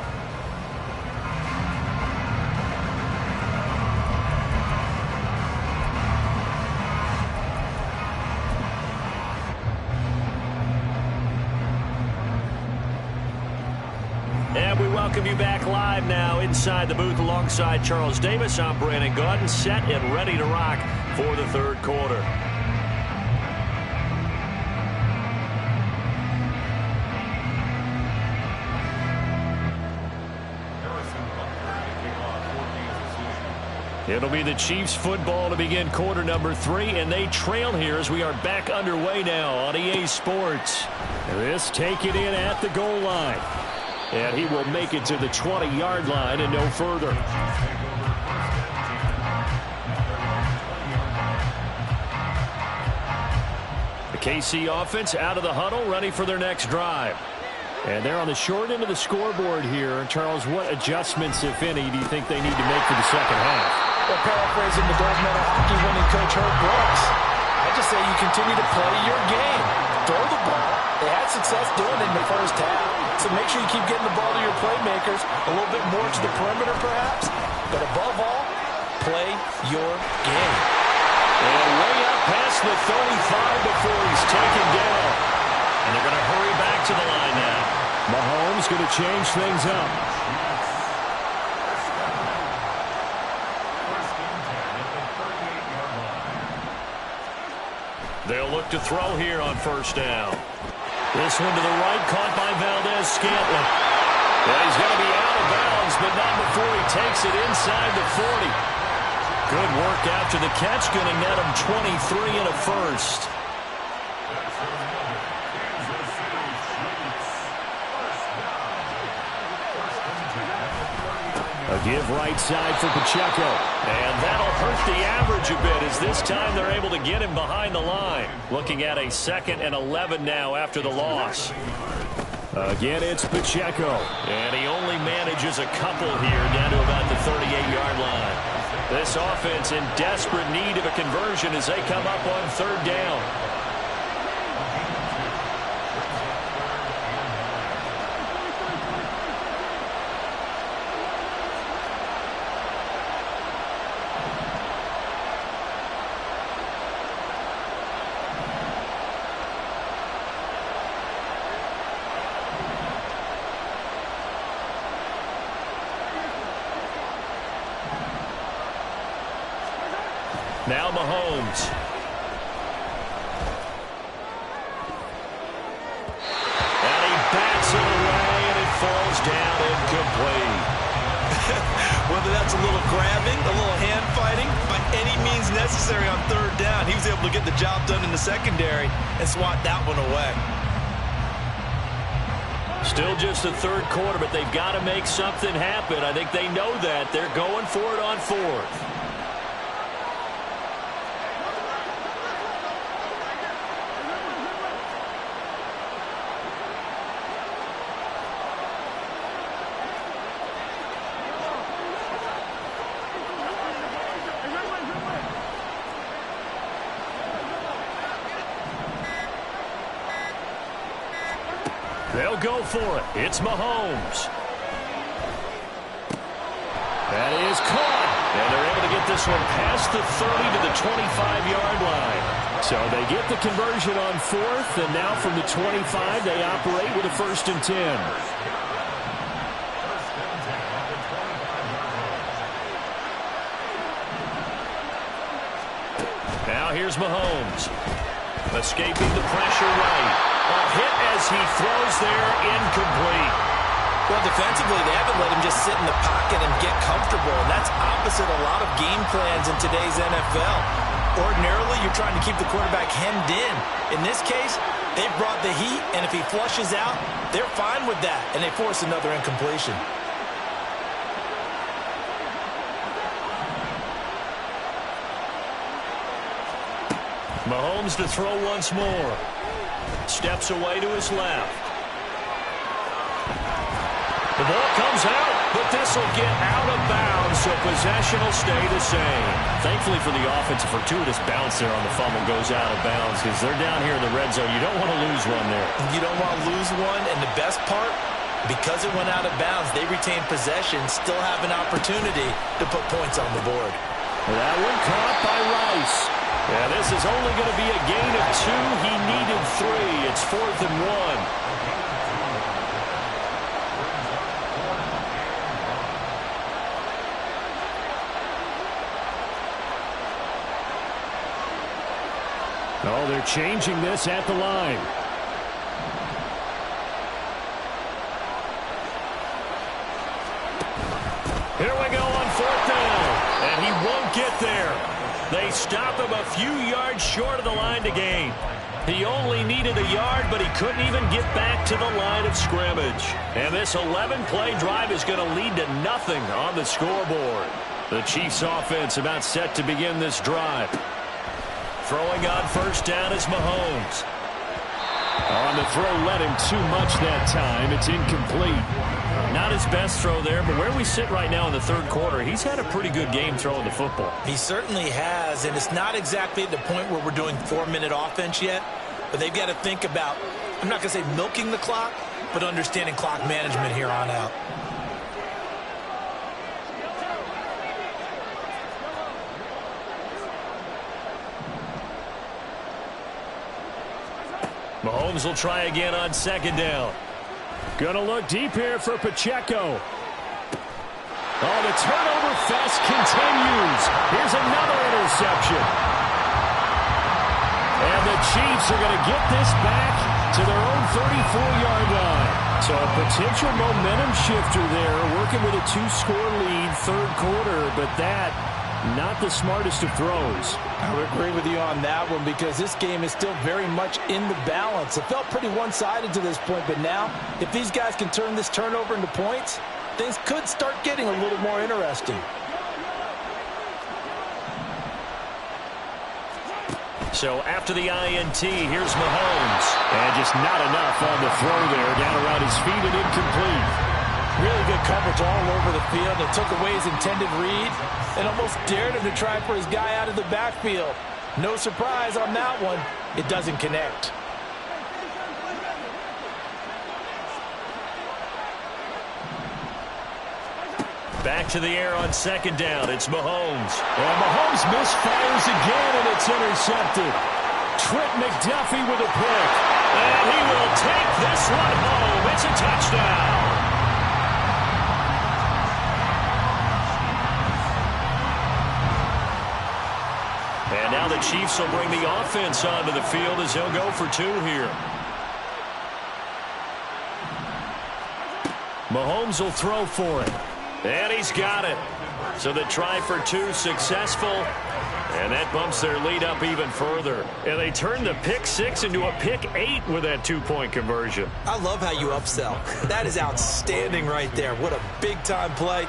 And we welcome you back live now inside the booth alongside Charles Davis. I'm Brandon Gaudin, set and ready to rock for the third quarter. It'll be the Chiefs football to begin quarter number 3, and they trail here as we are back underway now on EA Sports. This taken in at the goal line. And he will make it to the 20-yard line and no further. The KC offense out of the huddle, ready for their next drive. And they're on the short end of the scoreboard here. Charles, what adjustments, if any, do you think they need to make for the second half? Well, paraphrasing the gold medal hockey winning coach Herb Brooks, I just say you continue to play your game. Throw the ball. They had success doing it in the first half. So make sure you keep getting the ball to your playmakers, a little bit more to the perimeter perhaps. But above all, play your game. And way up past the 35 before he's taken down. And they're going to hurry back to the line now. Mahomes going to change things up. They'll look to throw here on first down. This one to the right, caught by Valdez-Scantling. Well, he's going to be out of bounds, but not before he takes it inside the 40. Good work after the catch, going to net him 23 and a first. A give right side for Pacheco. And that'll hurt the average a bit as this time they're able to get him behind the line. Looking at a 2nd and 11 now after the loss. Again, it's Pacheco. And he only manages a couple here down to about the 38-yard line. This offense in desperate need of a conversion as they come up on third down. Now Mahomes. And he bats it away, and it falls down incomplete. Whether that's a little grabbing, a little hand fighting, by any means necessary on third down, he was able to get the job done in the secondary and swat that one away. Still just the third quarter, but they've got to make something happen. I think they know that. They're going for it on fourth. They'll go for it. It's Mahomes. That is caught. And they're able to get this one past the 30 to the 25-yard line. So they get the conversion on fourth, and now from the 25, they operate with a 1st and 10. Now here's Mahomes. Escaping the pressure right. A hit as he throws there, incomplete. Well, defensively, they haven't let him just sit in the pocket and get comfortable, and that's opposite a lot of game plans in today's NFL. Ordinarily, you're trying to keep the quarterback hemmed in. In this case, they've brought the heat, and if he flushes out, they're fine with that, and they force another incompletion. Mahomes to throw once more. Steps away to his left. The ball comes out, but this will get out of bounds, so possession will stay the same. Thankfully for the offense, a fortuitous bounce there on the fumble goes out of bounds because they're down here in the red zone. You don't want to lose one there. You don't want to lose one, and the best part, because it went out of bounds, they retain possession, still have an opportunity to put points on the board. That one caught by Rice. Yeah, this is only going to be a gain of 2. He needed 3. It's 4th and 1. Oh, they're changing this at the line. Here we go on 4th down. And he won't right there. They stop him a few yards short of the line to gain. He only needed a yard, but he couldn't even get back to the line of scrimmage. And this 11-play drive is going to lead to nothing on the scoreboard. The Chiefs offense about set to begin this drive. Throwing on first down is Mahomes. On the throw, led him too much that time. It's incomplete. Not his best throw there, but where we sit right now in the third quarter, he's had a pretty good game throwing the football. He certainly has, and it's not exactly at the point where we're doing 4-minute offense yet, but they've got to think about, I'm not going to say milking the clock, but understanding clock management here on out. Mahomes will try again on second down. Gonna look deep here for Pacheco. Oh, the turnover fest continues. Here's another interception. And the Chiefs are going to get this back to their own 34-yard line. So a potential momentum shifter there, working with a 2-score lead, third quarter, but that, not the smartest of throws. I would agree with you on that one because this game is still very much in the balance. It felt pretty one-sided to this point, but now, if these guys can turn this turnover into points, things could start getting a little more interesting. So after the INT, here's Mahomes. And just not enough on the throw there. Down around his feet and incomplete. Really good coverage all over the field. It took away his intended read and almost dared him to try for his guy out of the backfield. No surprise on that one. It doesn't connect. Back to the air on second down. It's Mahomes. And Mahomes misfires again, and it's intercepted. Trent McDuffie with a pick. And he will take this one home. It's a touchdown. And now the Chiefs will bring the offense onto the field as he'll go for 2 here. Mahomes will throw for it. And he's got it. So the try for 2 successful. And that bumps their lead up even further. And they turn the pick 6 into a pick 8 with that 2-point conversion. I love how you upsell. That is outstanding right there. What a big-time play.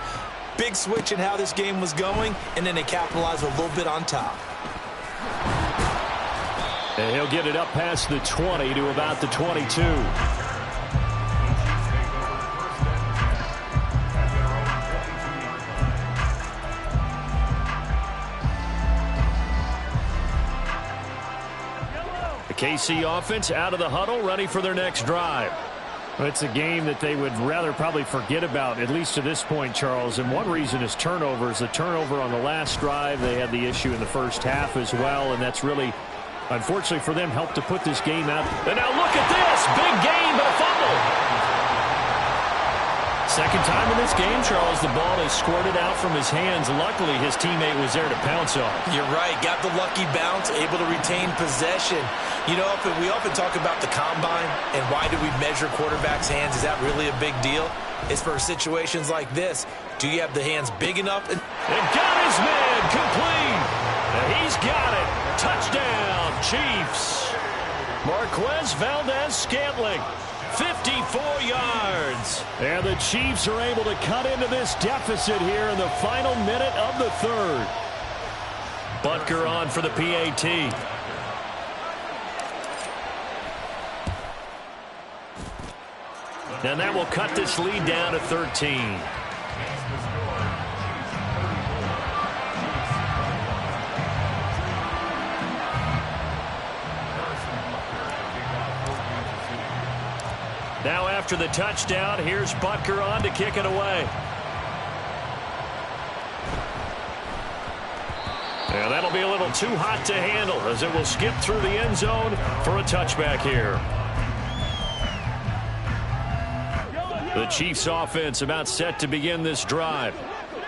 Big switch in how this game was going, and then they capitalize a little bit on top. And he'll get it up past the 20 to about the 22. KC offense out of the huddle, ready for their next drive. It's a game that they would rather probably forget about, at least to this point, Charles. And one reason is turnovers. The turnover on the last drive, they had the issue in the first half as well, and that's really, unfortunately for them, helped to put this game out. And now look at this. Big game, but a fumble. Second time in this game, Charles, the ball is squirted out from his hands. Luckily, his teammate was there to pounce on. You're right. Got the lucky bounce, able to retain possession. You know, we often talk about the combine and why do we measure quarterbacks' hands. Is that really a big deal? It's for situations like this. Do you have the hands big enough? And got his man complete. And he's got it. Touchdown, Chiefs. Marquez Valdez-Scantling. 54 yards. And the Chiefs are able to cut into this deficit here in the final minute of the third. Butker on for the PAT. And that will cut this lead down to 13. Now after the touchdown, here's Butker on to kick it away. And that'll be a little too hot to handle as it will skip through the end zone for a touchback here. The Chiefs offense about set to begin this drive.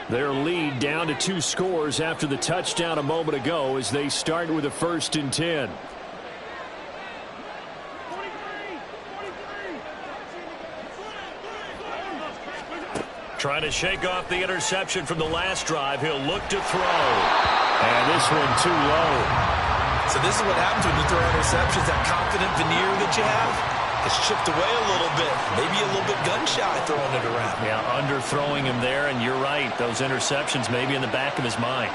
Their lead down to 2 scores after the touchdown a moment ago as they start with a 1st and 10. Trying to shake off the interception from the last drive. He'll look to throw. And this one too low. So this is what happens when you throw interceptions. That confident veneer that you have, it's chipped away a little bit. Maybe a little bit gun-shy throwing it around. Yeah, underthrowing him there, and you're right. Those interceptions may be in the back of his mind.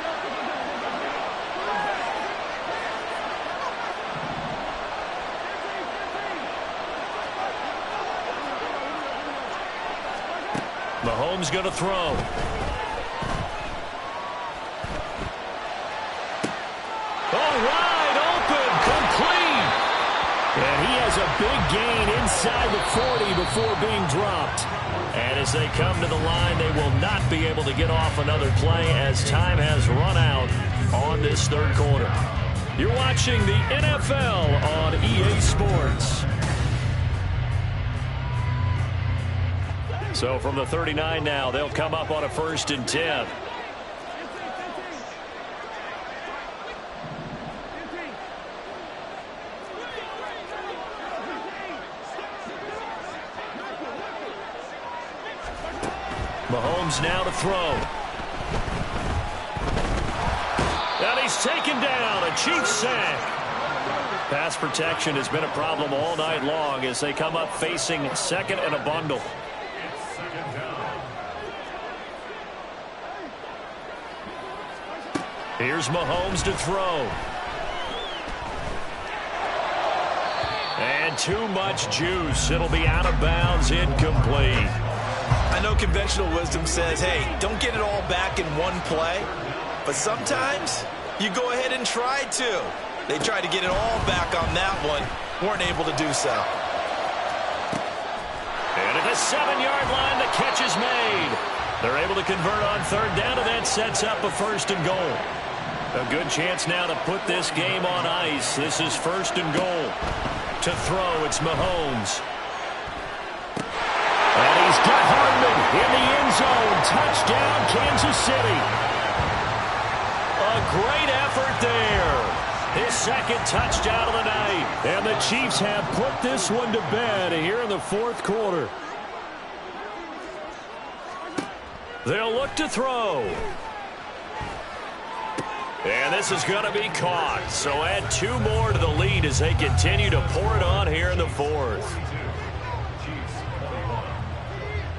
Mahomes going to throw. Wide open, complete. And he has a big gain inside the 40 before being dropped. And as they come to the line, they will not be able to get off another play as time has run out on this third quarter. You're watching the NFL on EA Sports. So from the 39 now, they'll come up on a 1st and 10. Mahomes now to throw. And he's taken down. A Chiefs sack. Pass protection has been a problem all night long as they come up facing 2nd and a bundle. Here's Mahomes to throw. And too much juice. It'll be out of bounds, incomplete. I know conventional wisdom says, hey, don't get it all back in one play. But sometimes you go ahead and try to. They tried to get it all back on that one. Weren't able to do so. And at the 7-yard line, the catch is made. They're able to convert on 3rd down, and that sets up a 1st and goal. A good chance now to put this game on ice. This is 1st and goal. To throw, it's Mahomes. And he's got Hardman in the end zone. Touchdown, Kansas City. A great effort there. His 2nd touchdown of the night. And the Chiefs have put this one to bed here in the 4th quarter. They'll look to throw. And this is going to be caught. So add 2 more to the lead as they continue to pour it on here in the 4th.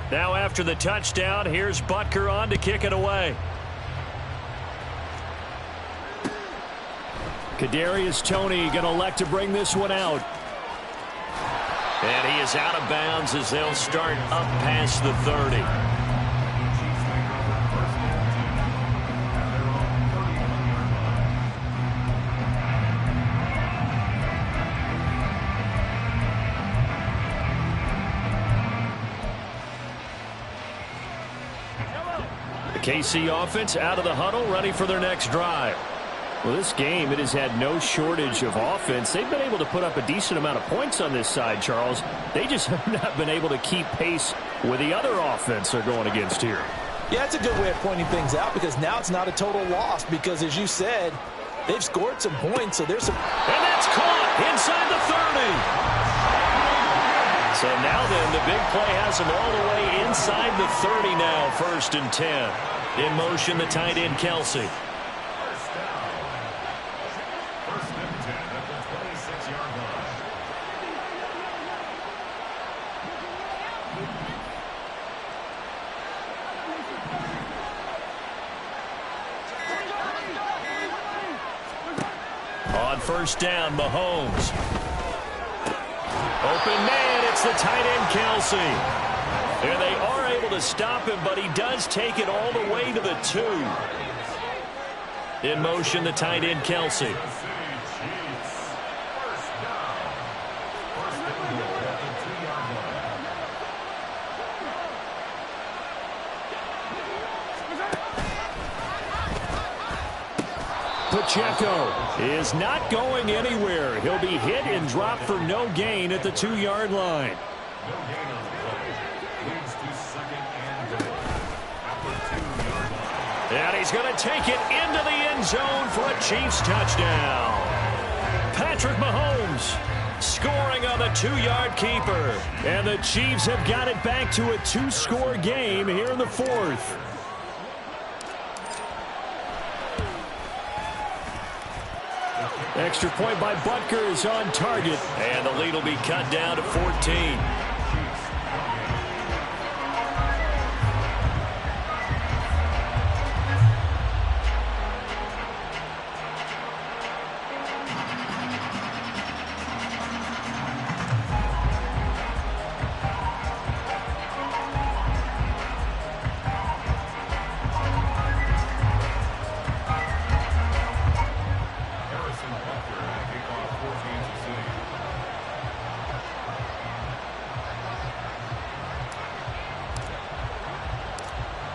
Now after the touchdown, here's Butker on to kick it away. Kadarius Toney going to elect to bring this one out. And he is out of bounds as they'll start up past the 30. KC offense out of the huddle, ready for their next drive. Well, this game, it has had no shortage of offense. They've been able to put up a decent amount of points on this side, Charles. They just have not been able to keep pace with the other offense they're going against here. Yeah, it's a good way of pointing things out because now it's not a total loss because, as you said, they've scored some points, so there's some... And that's caught inside the 30. So now then, the big play has him all the way inside the 30 now, 1st and 10. In motion, the tight end, Kelsey. 1st and 10 at the 26-yard line. On 1st down, Mahomes. Open man, it's the tight end, Kelsey. And they are able to stop him, but he does take it all the way to the 2. In motion, the tight end, Kelsey. Pacheco is not going anywhere. He'll be hit and dropped for no gain at the 2-yard line. And he's going to take it into the end zone for a Chiefs touchdown. Patrick Mahomes scoring on the 2-yard keeper. And the Chiefs have got it back to a 2-score game here in the 4th. Extra point by Butker is on target. And the lead will be cut down to 14.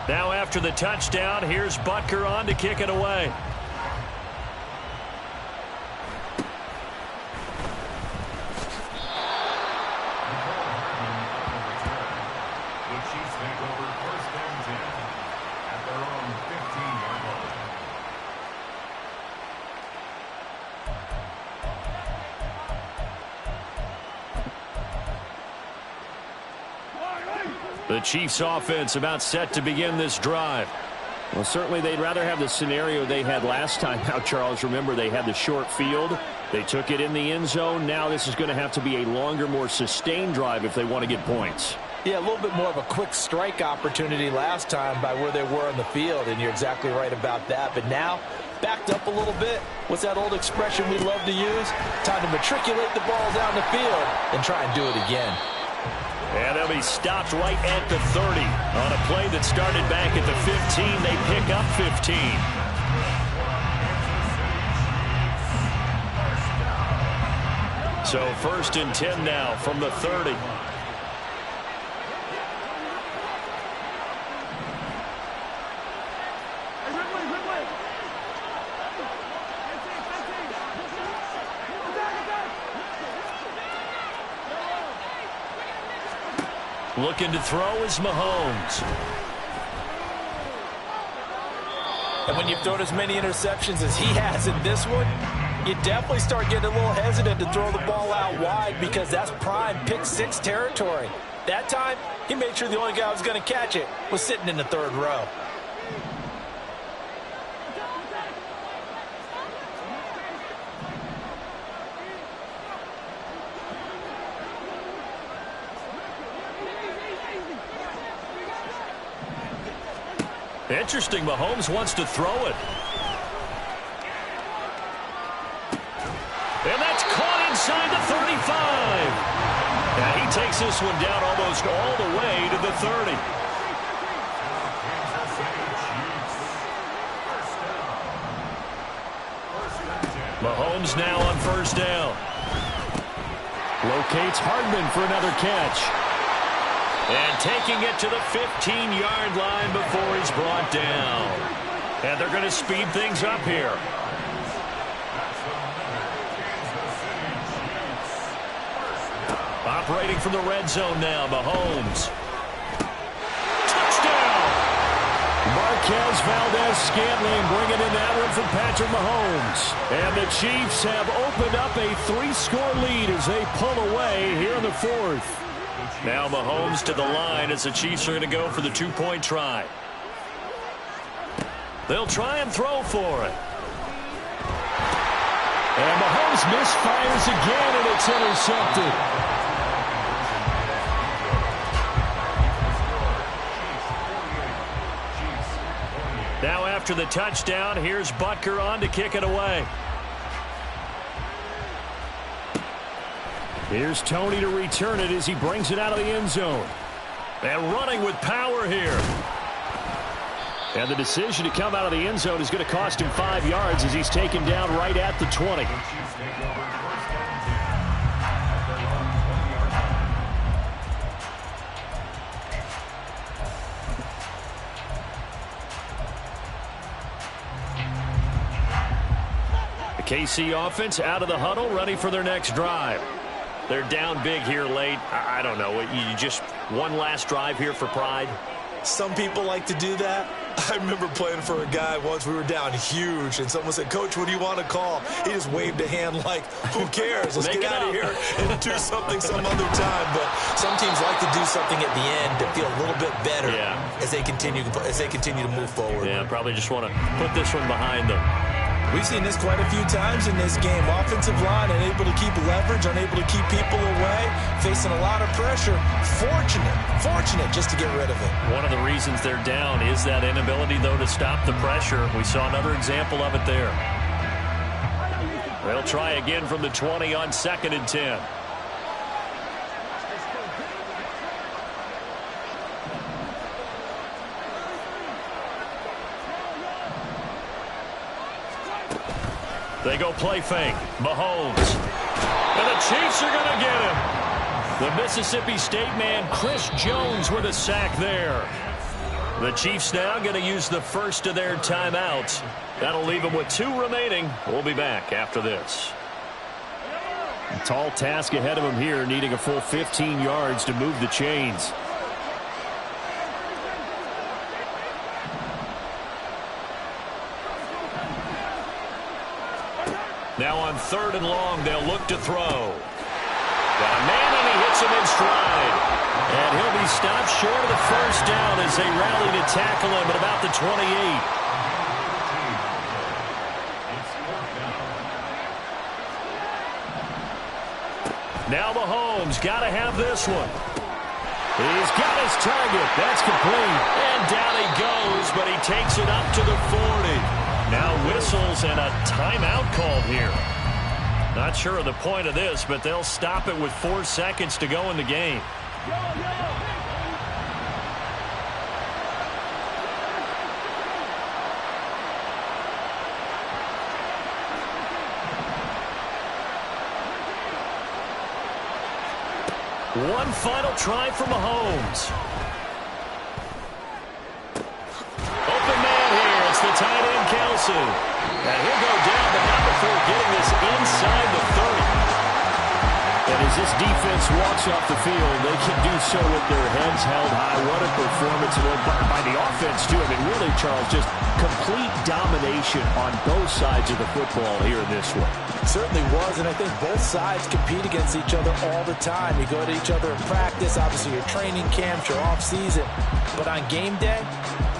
Now after the touchdown, here's Butker on to kick it away. The Chiefs take over first and 10 at their own 15-yard line. The Chiefs offense about set to begin this drive. Well, certainly they'd rather have the scenario they had last time out, Charles. Remember, they had the short field. They took it in the end zone. Now this is going to have to be a longer, more sustained drive if they want to get points. Yeah, a little bit more of a quick strike opportunity last time by where they were on the field, and you're exactly right about that. But now, backed up a little bit. What's that old expression we love to use? Time to matriculate the ball down the field and try and do it again. And they'll be stopped right at the 30. On a play that started back at the 15, they pick up 15. So first and 10 now from the 30. Looking to throw is Mahomes. And when you've thrown as many interceptions as he has in this one, you definitely start getting a little hesitant to throw the ball out wide because that's prime pick six territory. That time, he made sure the only guy who was going to catch it was sitting in the third row. Interesting, Mahomes wants to throw it. And that's caught inside the 35. And he takes this one down almost all the way to the 30. Mahomes now on first down. Locates Hardman for another catch. And taking it to the 15-yard line before he's brought down. And they're going to speed things up here. Operating from the red zone now, Mahomes. Touchdown! Marquez Valdez-Scantling bringing in that one from Patrick Mahomes. And the Chiefs have opened up a 3-score lead as they pull away here in the fourth. Now Mahomes to the line as the Chiefs are going to go for the 2-point try. They'll try and throw for it. And Mahomes misfires again, and it's intercepted. Now after the touchdown, here's Butker on to kick it away. Here's Tony to return it as he brings it out of the end zone. And running with power here. And the decision to come out of the end zone is going to cost him 5 yards as he's taken down right at the 20. The KC offense out of the huddle, ready for their next drive. They're down big here late. I don't know. You just one last drive here for pride? Some people like to do that. I remember playing for a guy once. We were down huge, and someone said, "Coach, what do you want to call?" He just waved a hand like, who cares? Let's get out of here and do something some other time. But some teams like to do something at the end to feel a little bit better as they continue to move forward. Yeah, probably just want to put this one behind them. We've seen this quite a few times in this game. Offensive line unable to keep leverage, unable to keep people away, facing a lot of pressure. Fortunate just to get rid of it. One of the reasons they're down is that inability, though, to stop the pressure. We saw another example of it there. They'll try again from the 20 on 2nd and 10. They go play fake. Mahomes. And the Chiefs are going to get him. The Mississippi State man, Chris Jones, with a sack there. The Chiefs now going to use the first of their timeouts. That'll leave them with 2 remaining. We'll be back after this. A tall task ahead of them here, needing a full 15 yards to move the chains. Now on 3rd and long, they'll look to throw. Got a man, and he hits him in stride. And he'll be stopped short of the first down as they rally to tackle him at about the 28. Now Mahomes got to have this one. He's got his target. That's complete. And down he goes, but he takes it up to the 40. Now whistles and a timeout called here. Not sure of the point of this, but they'll stop it with 4 seconds to go in the game. One final try for Mahomes. Open man here. It's the tight end, Kelsey. And he'll go down, but not before getting this inside the 30. And as this defense walks off the field, they can do so with their heads held high. What a performance by the offense, too. I mean, really, Charles, just complete domination on both sides of the football here in this one. It certainly was, and I think both sides compete against each other all the time. You go to each other in practice, obviously your training camps, your off-season. But on game day,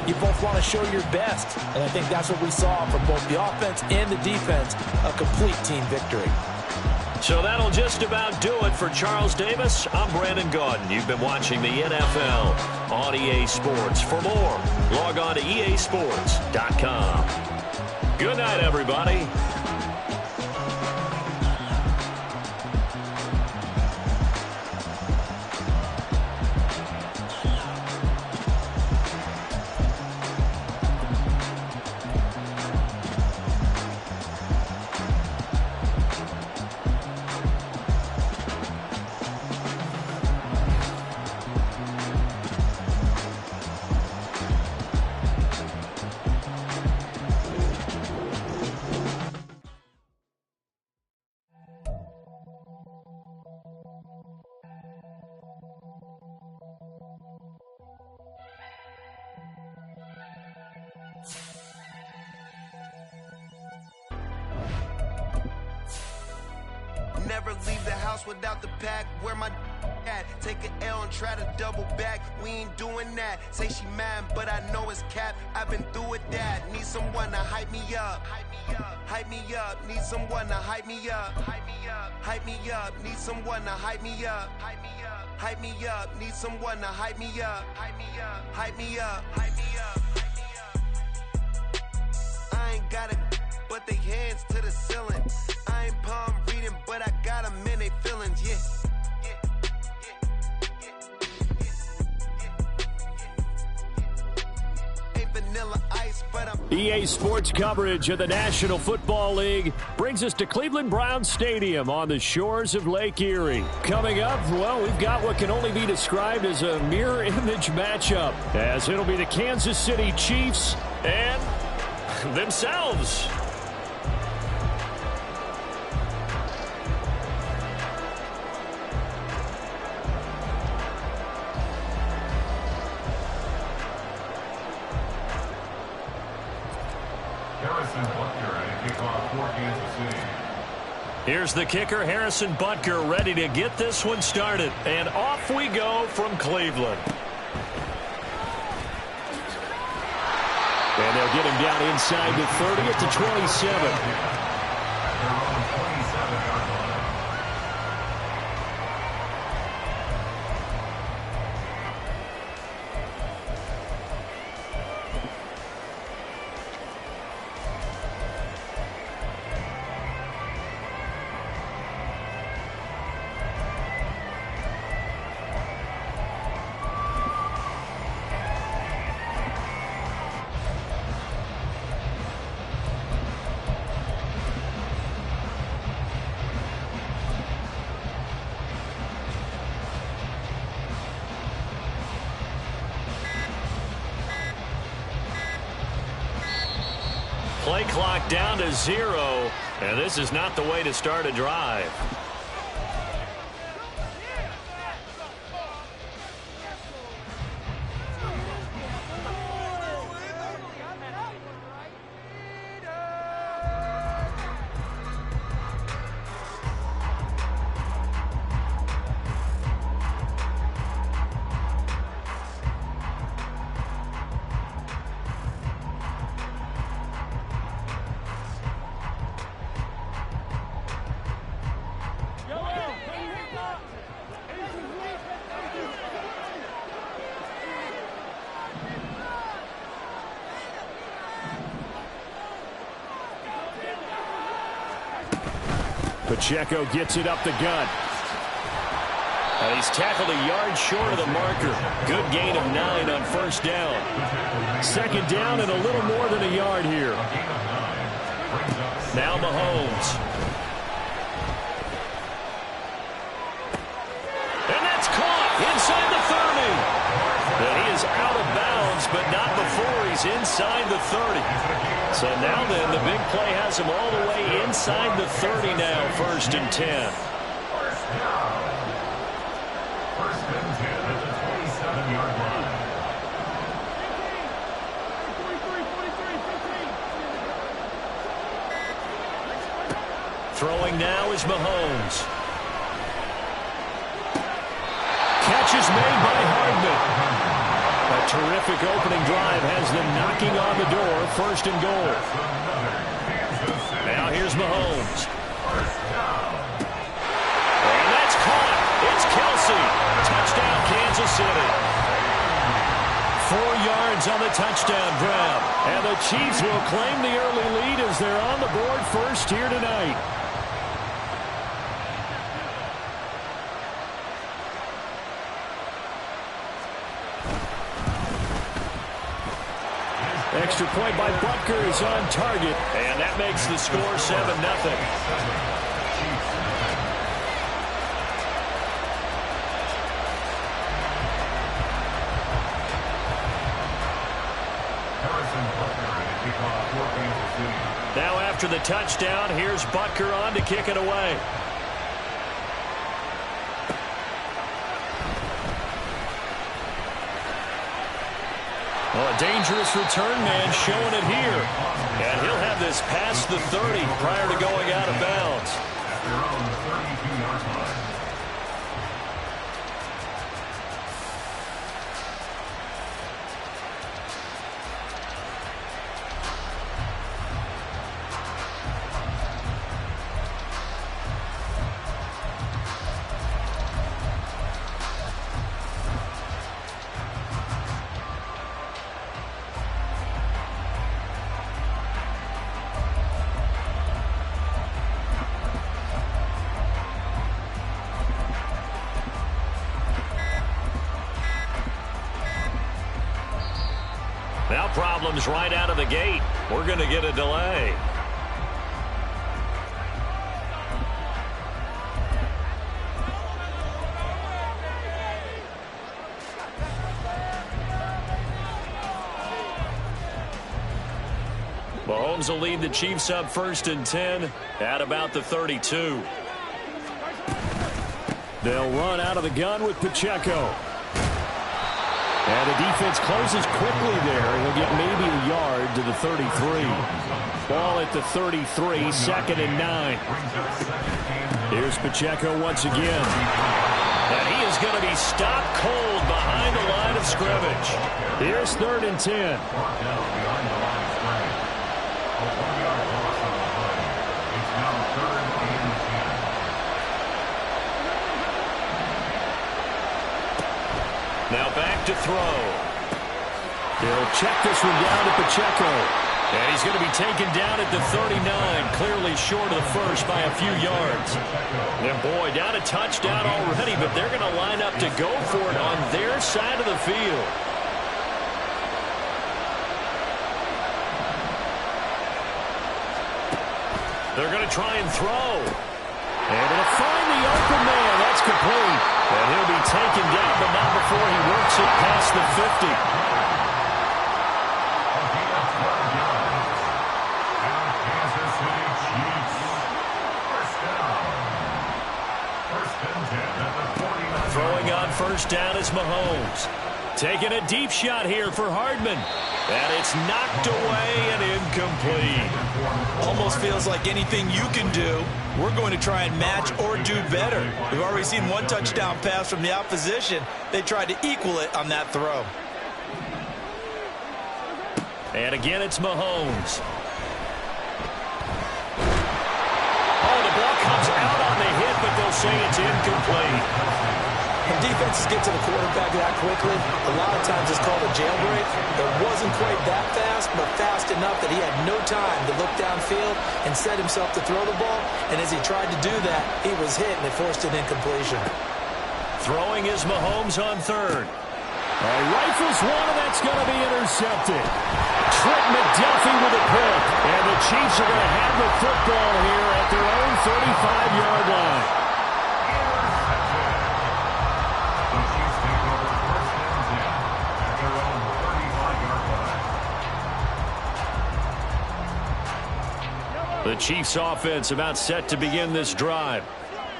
you both want to show your best. And I think that's what we saw from both the offense and the defense, a complete team victory. So that'll just about do it for Charles Davis. I'm Brandon Gaudin. You've been watching the NFL on EA Sports. For more, log on to easports.com. Good night, everybody. Never leave the house without the pack. Where my at? Take an L and try to double back. We ain't doing that. Say she mad, but I know it's cap. I've been through with that. Need someone to hype me up. Hype me up. Hype me up. Need someone to hype me up. Hype me up. Hype me up. Need someone to hype me up. Hype me up. Hype me up. Need someone to hype me up. Hype me up. Hype me up. Hype me up. I ain't got it, but they hands to the ceiling. I ain't palm reading, but I got them in they feelings, yeah. Ain't vanilla ice, but I'm... EA Sports coverage of the National Football League brings us to Cleveland Browns Stadium on the shores of Lake Erie. Coming up, well, we've got what can only be described as a mirror image matchup, as it'll be the Kansas City Chiefs and themselves. Here's the kicker, Harrison Butker, ready to get this one started. And off we go from Cleveland. And they'll get him down inside the 30 at the 27. Play clock down to 0, and this is not the way to start a drive. Pacheco gets it up the gut. And he's tackled a yard short of the marker. Good gain of 9 on first down. Second down and a little more than a yard here. Now Mahomes. And that's caught inside the 30. And he is out of bounds, but not before he's inside the 30. So now then, the big play has him all the way inside the 30 now, 1st and 10. First down. 1st and 10 at the 27-yard line. Throwing now is Mahomes. Catch is made by Hardman. A terrific opening drive has them knocking on the door, 1st and goal. Now here's Mahomes. And that's caught. It's Kelsey. Touchdown, Kansas City. 4 yards on the touchdown grab. And the Chiefs will claim the early lead as they're on the board first here tonight. Extra point by Butker is on target, and that makes the score 7-0. Now after the touchdown, here's Butker on to kick it away. Well, a dangerous return man showing it here. And he'll have this past the 30 prior to going out of bounds. At their own 32-yard line. Now problems right out of the gate. We're going to get a delay. Mahomes will lead the Chiefs up 1st and 10 at about the 32. They'll run out of the gun with Pacheco. And the defense closes quickly there. He'll get maybe a yard to the 33. Ball at the 33, 2nd and 9. Here's Pacheco once again. And he is going to be stopped cold behind the line of of scrimmage. Here's 3rd and 10. Now back to throw. He'll check this one down to Pacheco. And he's going to be taken down at the 39, clearly short of the first by a few yards. And boy, down a touchdown already, but they're going to line up to go for it on their side of the field. They're going to try and throw. And it'll find the open man. That's complete. And he'll be taken down, but not before he works it past the 50. Throwing on 1st down is Mahomes. Taking a deep shot here for Hardman. And it's knocked away and incomplete. Almost feels like anything you can do, we're going to try and match or do better. We've already seen one touchdown pass from the opposition. They tried to equal it on that throw. And again, it's Mahomes. The ball comes out on the hit, but they'll say it's incomplete. When defenses get to the quarterback that quickly, a lot of times it's called a jailbreak. It wasn't quite that fast, but fast enough that he had no time to look downfield and set himself to throw the ball. And as he tried to do that, he was hit, and it forced an incompletion. Throwing is Mahomes on 3rd. Rifles one, and that's going to be intercepted. Trent McDuffie with a pick. And the Chiefs are going to have the football here at their own 35-yard line. The Chiefs offense about set to begin this drive.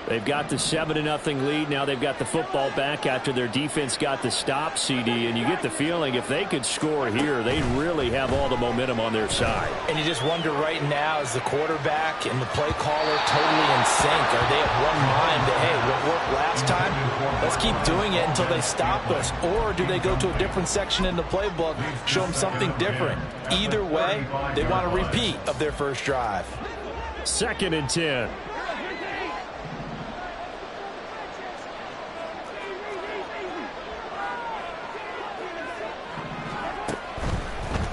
They've got the 7-0 lead. Now they've got the football back after their defense got the stop, CD. And you get the feeling if they could score here, they'd really have all the momentum on their side. And you just wonder right now, is the quarterback and the play caller totally in sync? Are they of one mind that, hey, what worked last time, let's keep doing it until they stop us? Or do they go to a different section in the playbook, show them something different? Either way, they want a repeat of their first drive. 2nd and 10.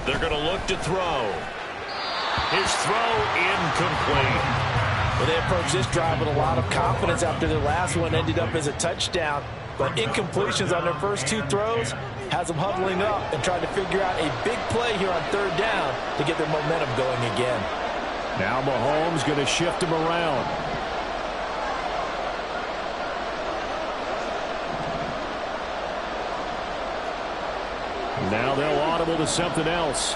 They're going to look to throw. His throw incomplete. Well, they approached this drive with a lot of confidence after their last one ended up as a touchdown. But incompletions on their first 2 throws has them huddling up and trying to figure out a big play here on 3rd down to get their momentum going again. Now Mahomes going to shift him around. Now they'll audible to something else.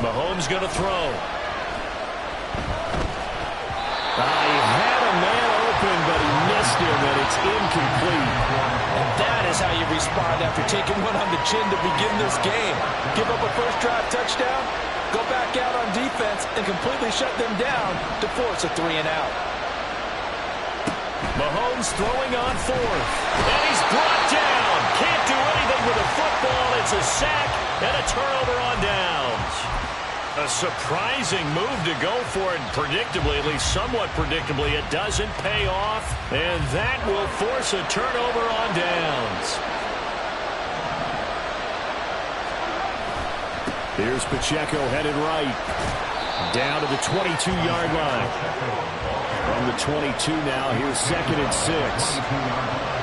Mahomes going to throw. He had a man open, but he missed him, and it's incomplete. And that is how you respond after taking one on the chin to begin this game. Give up a first drive touchdown, go back out on defense, and completely shut them down to force a 3-and-out. Mahomes throwing on 4th. And he's brought down. Can't do anything with a football. It's a sack and a turnover on downs. A surprising move to go for it. Predictably, at least somewhat predictably, it doesn't pay off. And that will force a turnover on downs. Here's Pacheco headed right. Down to the 22-yard line. From the 22 now, here's 2nd and 6.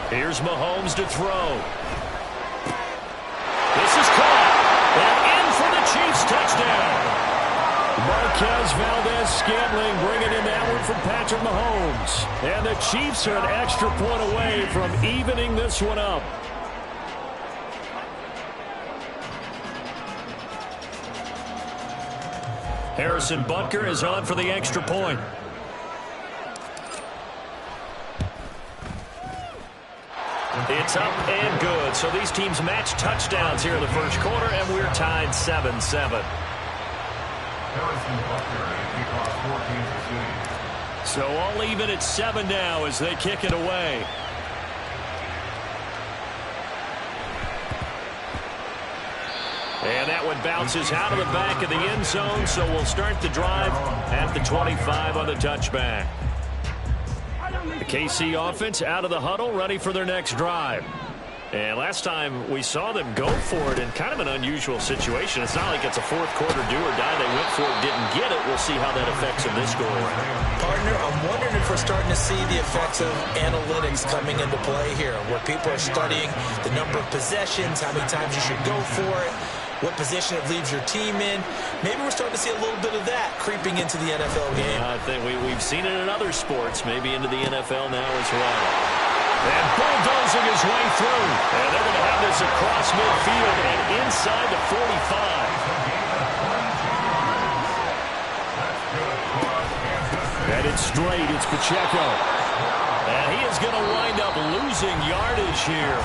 Here's Mahomes to throw. This is caught. And in for the Chiefs touchdown. Marquez Valdez-Scantling bringing in that one from Patrick Mahomes. And the Chiefs are an extra point away from evening this one up. Harrison Butker is on for the extra point. It's up and good. So these teams match touchdowns here in the first quarter, and we're tied 7-7. So all even at 7 now as they kick it away. And that one bounces out of the back of the end zone, so we'll start the drive at the 25 on the touchback. The KC offense out of the huddle, ready for their next drive. And last time we saw them go for it in kind of an unusual situation. It's not like it's a fourth quarter do or die. They went for it, didn't get it. We'll see how that affects them this go around. Partner, I'm wondering if we're starting to see the effects of analytics coming into play here, where people are studying the number of possessions, how many times you should go for it, what position it leaves your team in. Maybe we're starting to see a little bit of that creeping into the NFL game. Yeah, I think we've seen it in other sports, maybe into the NFL now as well. And bulldozing his way through. And they're going to have this across midfield and inside the 45. And it's straight. It's Pacheco. And he is going to wind up losing yardage here,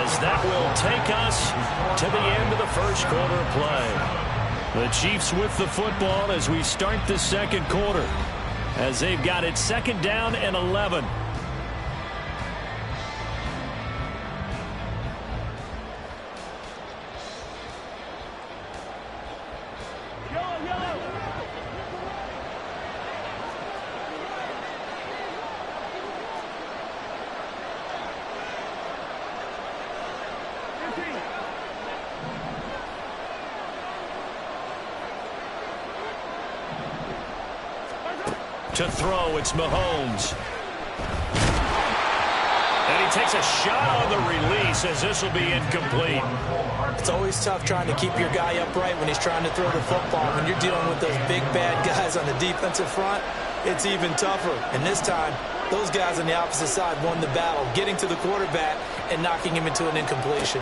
as that will take us to the end of the first quarter of play. The Chiefs with the football as we start the second quarter, as they've got it 2nd down and 11. To throw, it's Mahomes. And he takes a shot on the release, as this will be incomplete. It's always tough trying to keep your guy upright when he's trying to throw the football. When you're dealing with those big, bad guys on the defensive front, it's even tougher. And this time, those guys on the opposite side won the battle, getting to the quarterback and knocking him into an incompletion.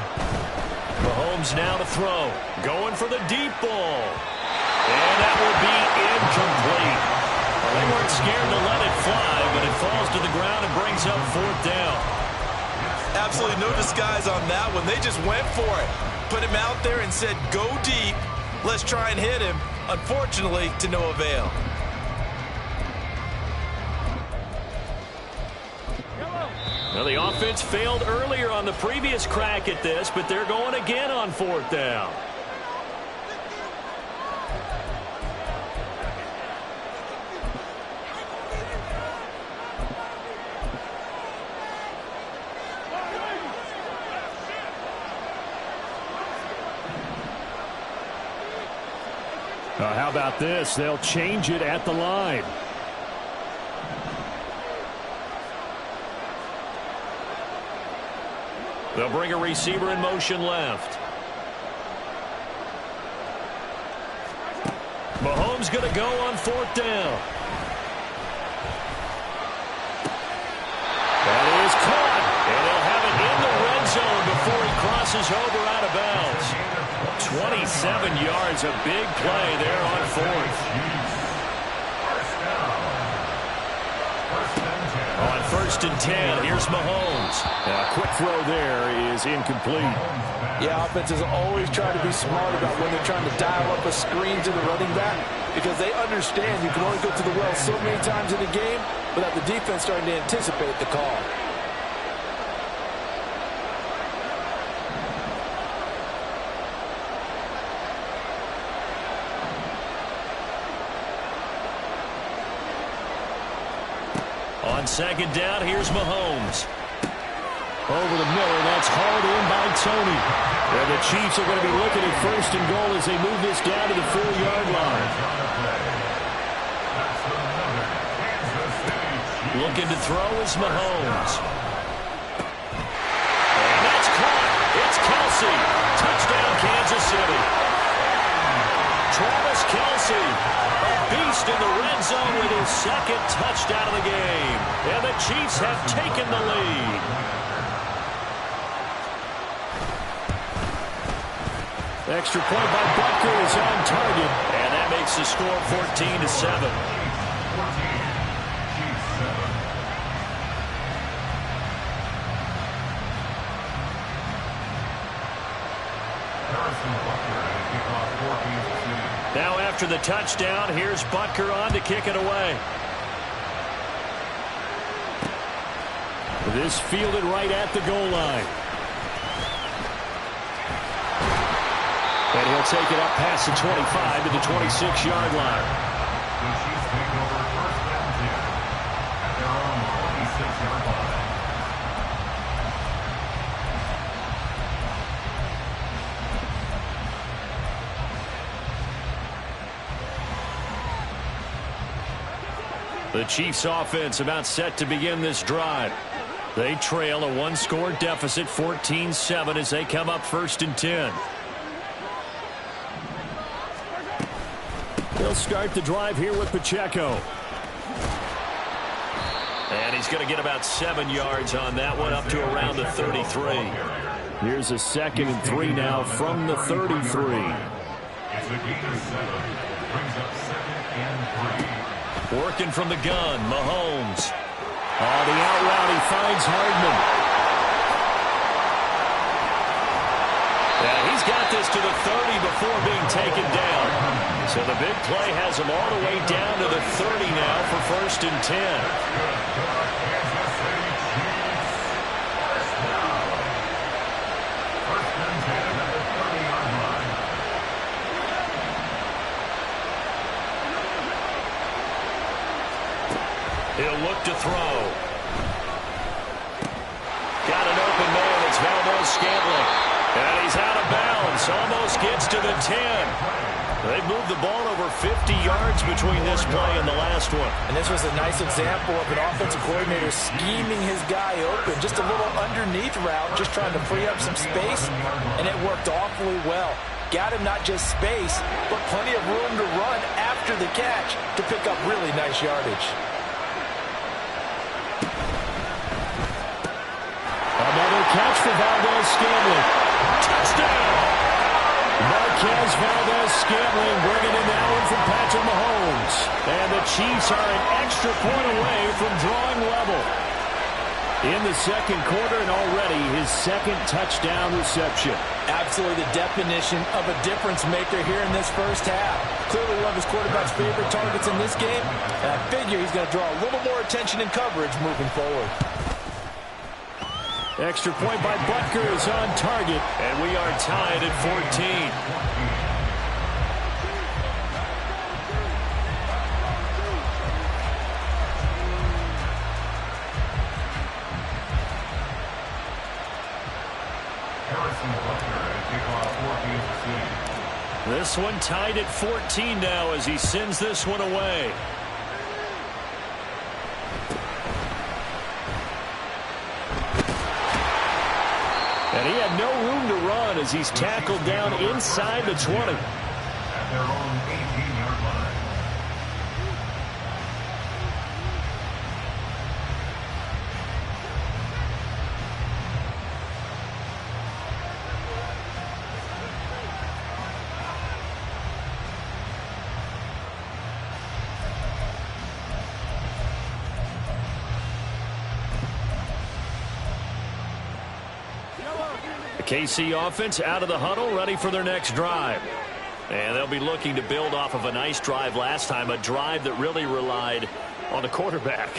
Mahomes now to throw. Going for the deep ball. And that will be incomplete. They weren't scared to let it fly, but it falls to the ground and brings up 4th down. Absolutely no disguise on that one. They just went for it. Put him out there and said, go deep. Let's try and hit him. Unfortunately, to no avail. Well, the offense failed earlier on the previous crack at this, but they're going again on 4th down. How about this? They'll change it at the line. They'll bring a receiver in motion left. Mahomes going to go on 4th down. That is caught. And they'll have it in the red zone before he crosses over out of bounds. 27 yards, a big play there on 4th. On 1st and 10, here's Mahomes. A quick throw there is incomplete. Yeah, offenses always try to be smart about when they're trying to dial up a screen to the running back, because they understand you can only go to the well so many times in the game without the defense starting to anticipate the call. On 2nd down, here's Mahomes. Over the middle, that's hauled in by Tony. And the Chiefs are going to be looking at 1st and goal as they move this down to the 4-yard line. Looking to throw is Mahomes. And that's caught. It's Kelsey. Touchdown, Kansas City. Travis Kelsey, a First in the red zone with his second touchdown of the game. And the Chiefs have taken the lead. Extra point by Butker is on target. And that makes the score 14-7. Now after the touchdown, here's Butker on to kick it away. This fielded right at the goal line. And he'll take it up past the 25 to the 26-yard line. The Chiefs take over first and 10 at their own 26-yard line. The Chiefs offense about set to begin this drive. They trail a one-score deficit, 14-7, as they come up first and 10. They'll start the drive here with Pacheco. And he's going to get about 7 yards on that one, up to around the 33. Here's a 2nd and 3 now from the 33. It's a gain of 7. Brings up 2nd and 3. Working from the gun, Mahomes. The out route, he finds Hardman. Yeah, he's got this to the 30 before being taken down. So the big play has him all the way down to the 30 now for first and 10. He'll look to throw. Got an open man. It's Valdez-Scantling. And he's out of bounds. Almost gets to the 10. They've moved the ball over 50 yards between this play and the last one. And this was a nice example of an offensive coordinator scheming his guy open. Just a little underneath route, just trying to free up some space. And it worked awfully well. Got him not just space, but plenty of room to run after the catch to pick up really nice yardage. Another catch for Valdez-Scantling. Touchdown! Marquez Valdez-Scantling bringing in that one from Patrick Mahomes. And the Chiefs are an extra point away from drawing level. In the second quarter and already his second touchdown reception. Absolutely the definition of a difference maker here in this first half. Clearly one of his quarterback's favorite targets in this game. And I figure he's going to draw a little more attention and coverage moving forward. Extra point by Butker is on target, and we are tied at 14. This one tied at 14 now as he sends this one away. And he had no room to run as he's tackled down inside the 20. At their own 18-yard line. KC offense out of the huddle, ready for their next drive. And they'll be looking to build off of a nice drive last time, a drive that really relied on the quarterback.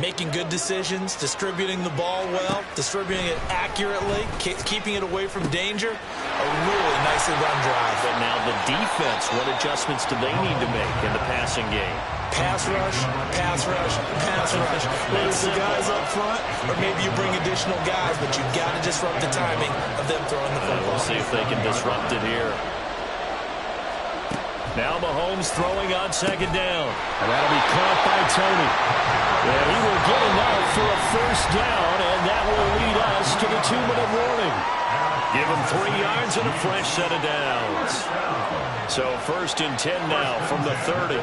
Making good decisions, distributing the ball well, distributing it accurately, keeping it away from danger. A really nicely run drive. But now the defense, what adjustments do they need to make in the passing game? Pass rush, pass rush, pass rush. Whether it's the guys up front or maybe you bring additional guys, but you've got to disrupt the timing of them throwing the football. We'll see if they can disrupt it here. Now Mahomes throwing on second down. And that'll be caught by Tony. And he will get enough for a first down, and that will lead us to the 2-minute warning. Give him 3 yards and a fresh set of downs. So 1st and 10 now from the 30.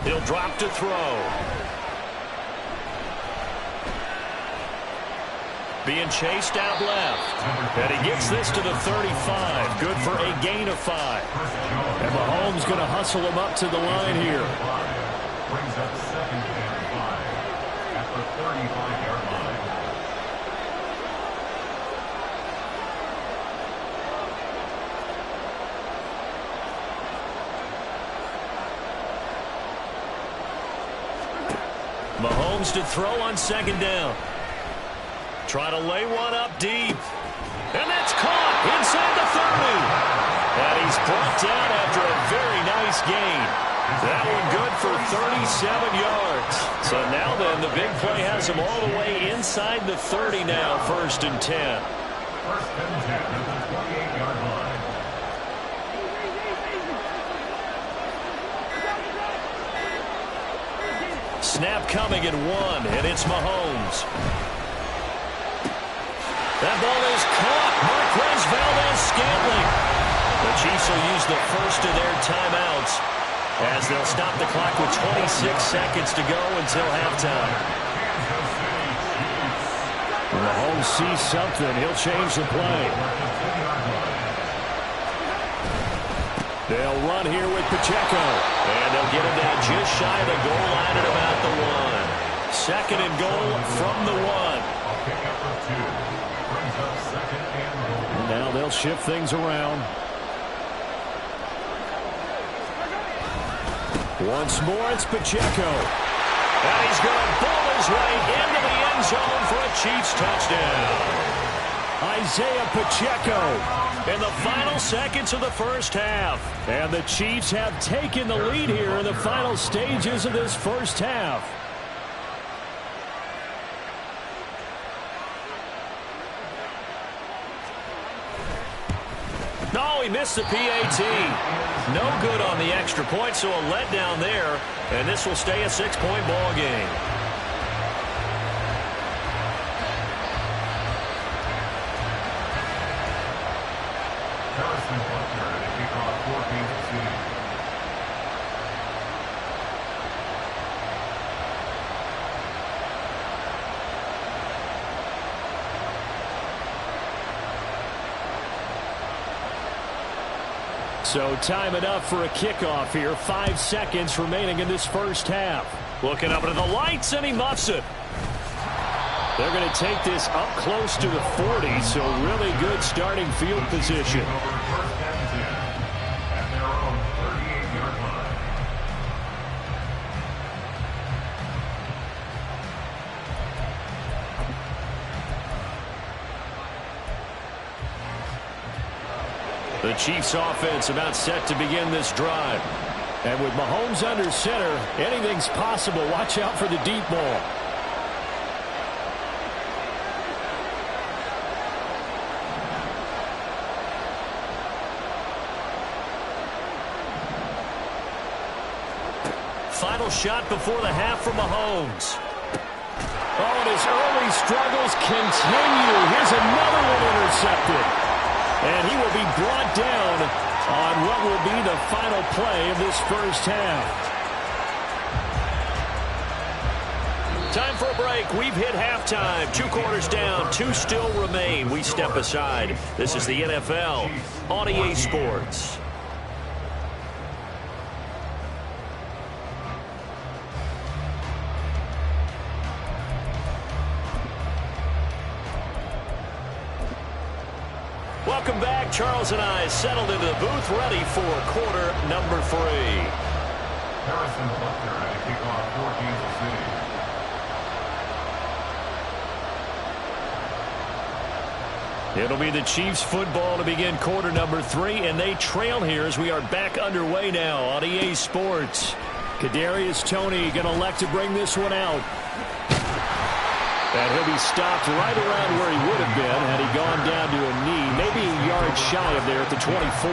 He'll drop to throw. Being chased out left. And he gets this to the 35. Good for a gain of 5. And Mahomes going to hustle him up to the line here. Brings up 2nd and 5 at the 35-yard line. Mahomes to throw on 2nd down. Try to lay one up deep. And that's caught inside the 30. And he's brought down after a very nice gain. That one good for 37 yards. So now then, the big play has him all the way inside the 30 now, 1st and 10. 1st and 10 at the 28-yard line. Snap coming at 1, and it's Mahomes. That ball is caught. Marquez Valdez-Scantling. The Chiefs will use the first of their timeouts as they'll stop the clock with 26 seconds to go until halftime. When Mahomes sees something, he'll change the play. They'll run here with Pacheco. And they'll get him down just shy of the goal line at about the 1. 2nd and goal from the 1. Now they'll shift things around. Once more, it's Pacheco. And he's going to ball his way into the end zone for a Chiefs touchdown. Isaiah Pacheco. In the final seconds of the first half. And the Chiefs have taken the lead here in the final stages of this first half. No, he missed the PAT. No good on the extra point, so a letdown there. And this will stay a 6-point ball game. So time enough for a kickoff here. 5 seconds remaining in this first half. Looking up into the lights, and he muffs it. They're going to take this up close to the 40, so really good starting field position. The Chiefs offense about set to begin this drive. And with Mahomes under center, anything's possible. Watch out for the deep ball. Final shot before the half from Mahomes. Oh, and his early struggles continue. Here's another one intercepted. And he will be brought down on what will be the final play of this first half. Time for a break. We've hit halftime. 2 quarters down. 2 still remain. We step aside. This is the NFL on EA Sports. Welcome back. Charles and I settled into the booth, ready for quarter number 3. Harrison Butker at kickoff for Kansas City. It'll be the Chiefs football to begin quarter number 3, and they trail here as we are back underway now on EA Sports. Kadarius Toney going to elect to bring this one out. And he'll be stopped right around where he would have been had he gone down to a knee, maybe a yard shy of there at the 24.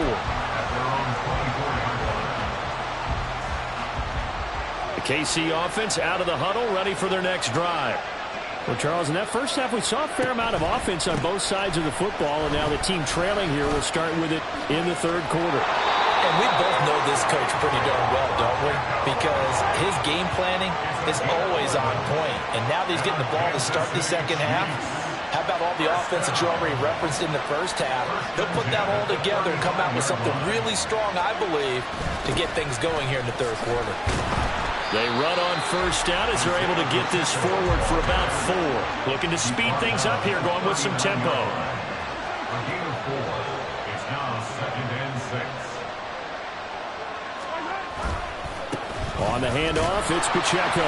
The KC offense out of the huddle, ready for their next drive. Well, Charles, in that first half, we saw a fair amount of offense on both sides of the football, and now the team trailing here will start with it in the third quarter. And we both know this coach pretty darn well, don't we? Because his game planning is always on point. And now that he's getting the ball to start the second half, how about all the offense that you already referenced in the first half? He'll put that all together and come out with something really strong, I believe, to get things going here in the third quarter. They run on first down as they're able to get this forward for about 4. Looking to speed things up here, going with some tempo. A gain of 4. It's now 2nd and 6. On the handoff, it's Pacheco.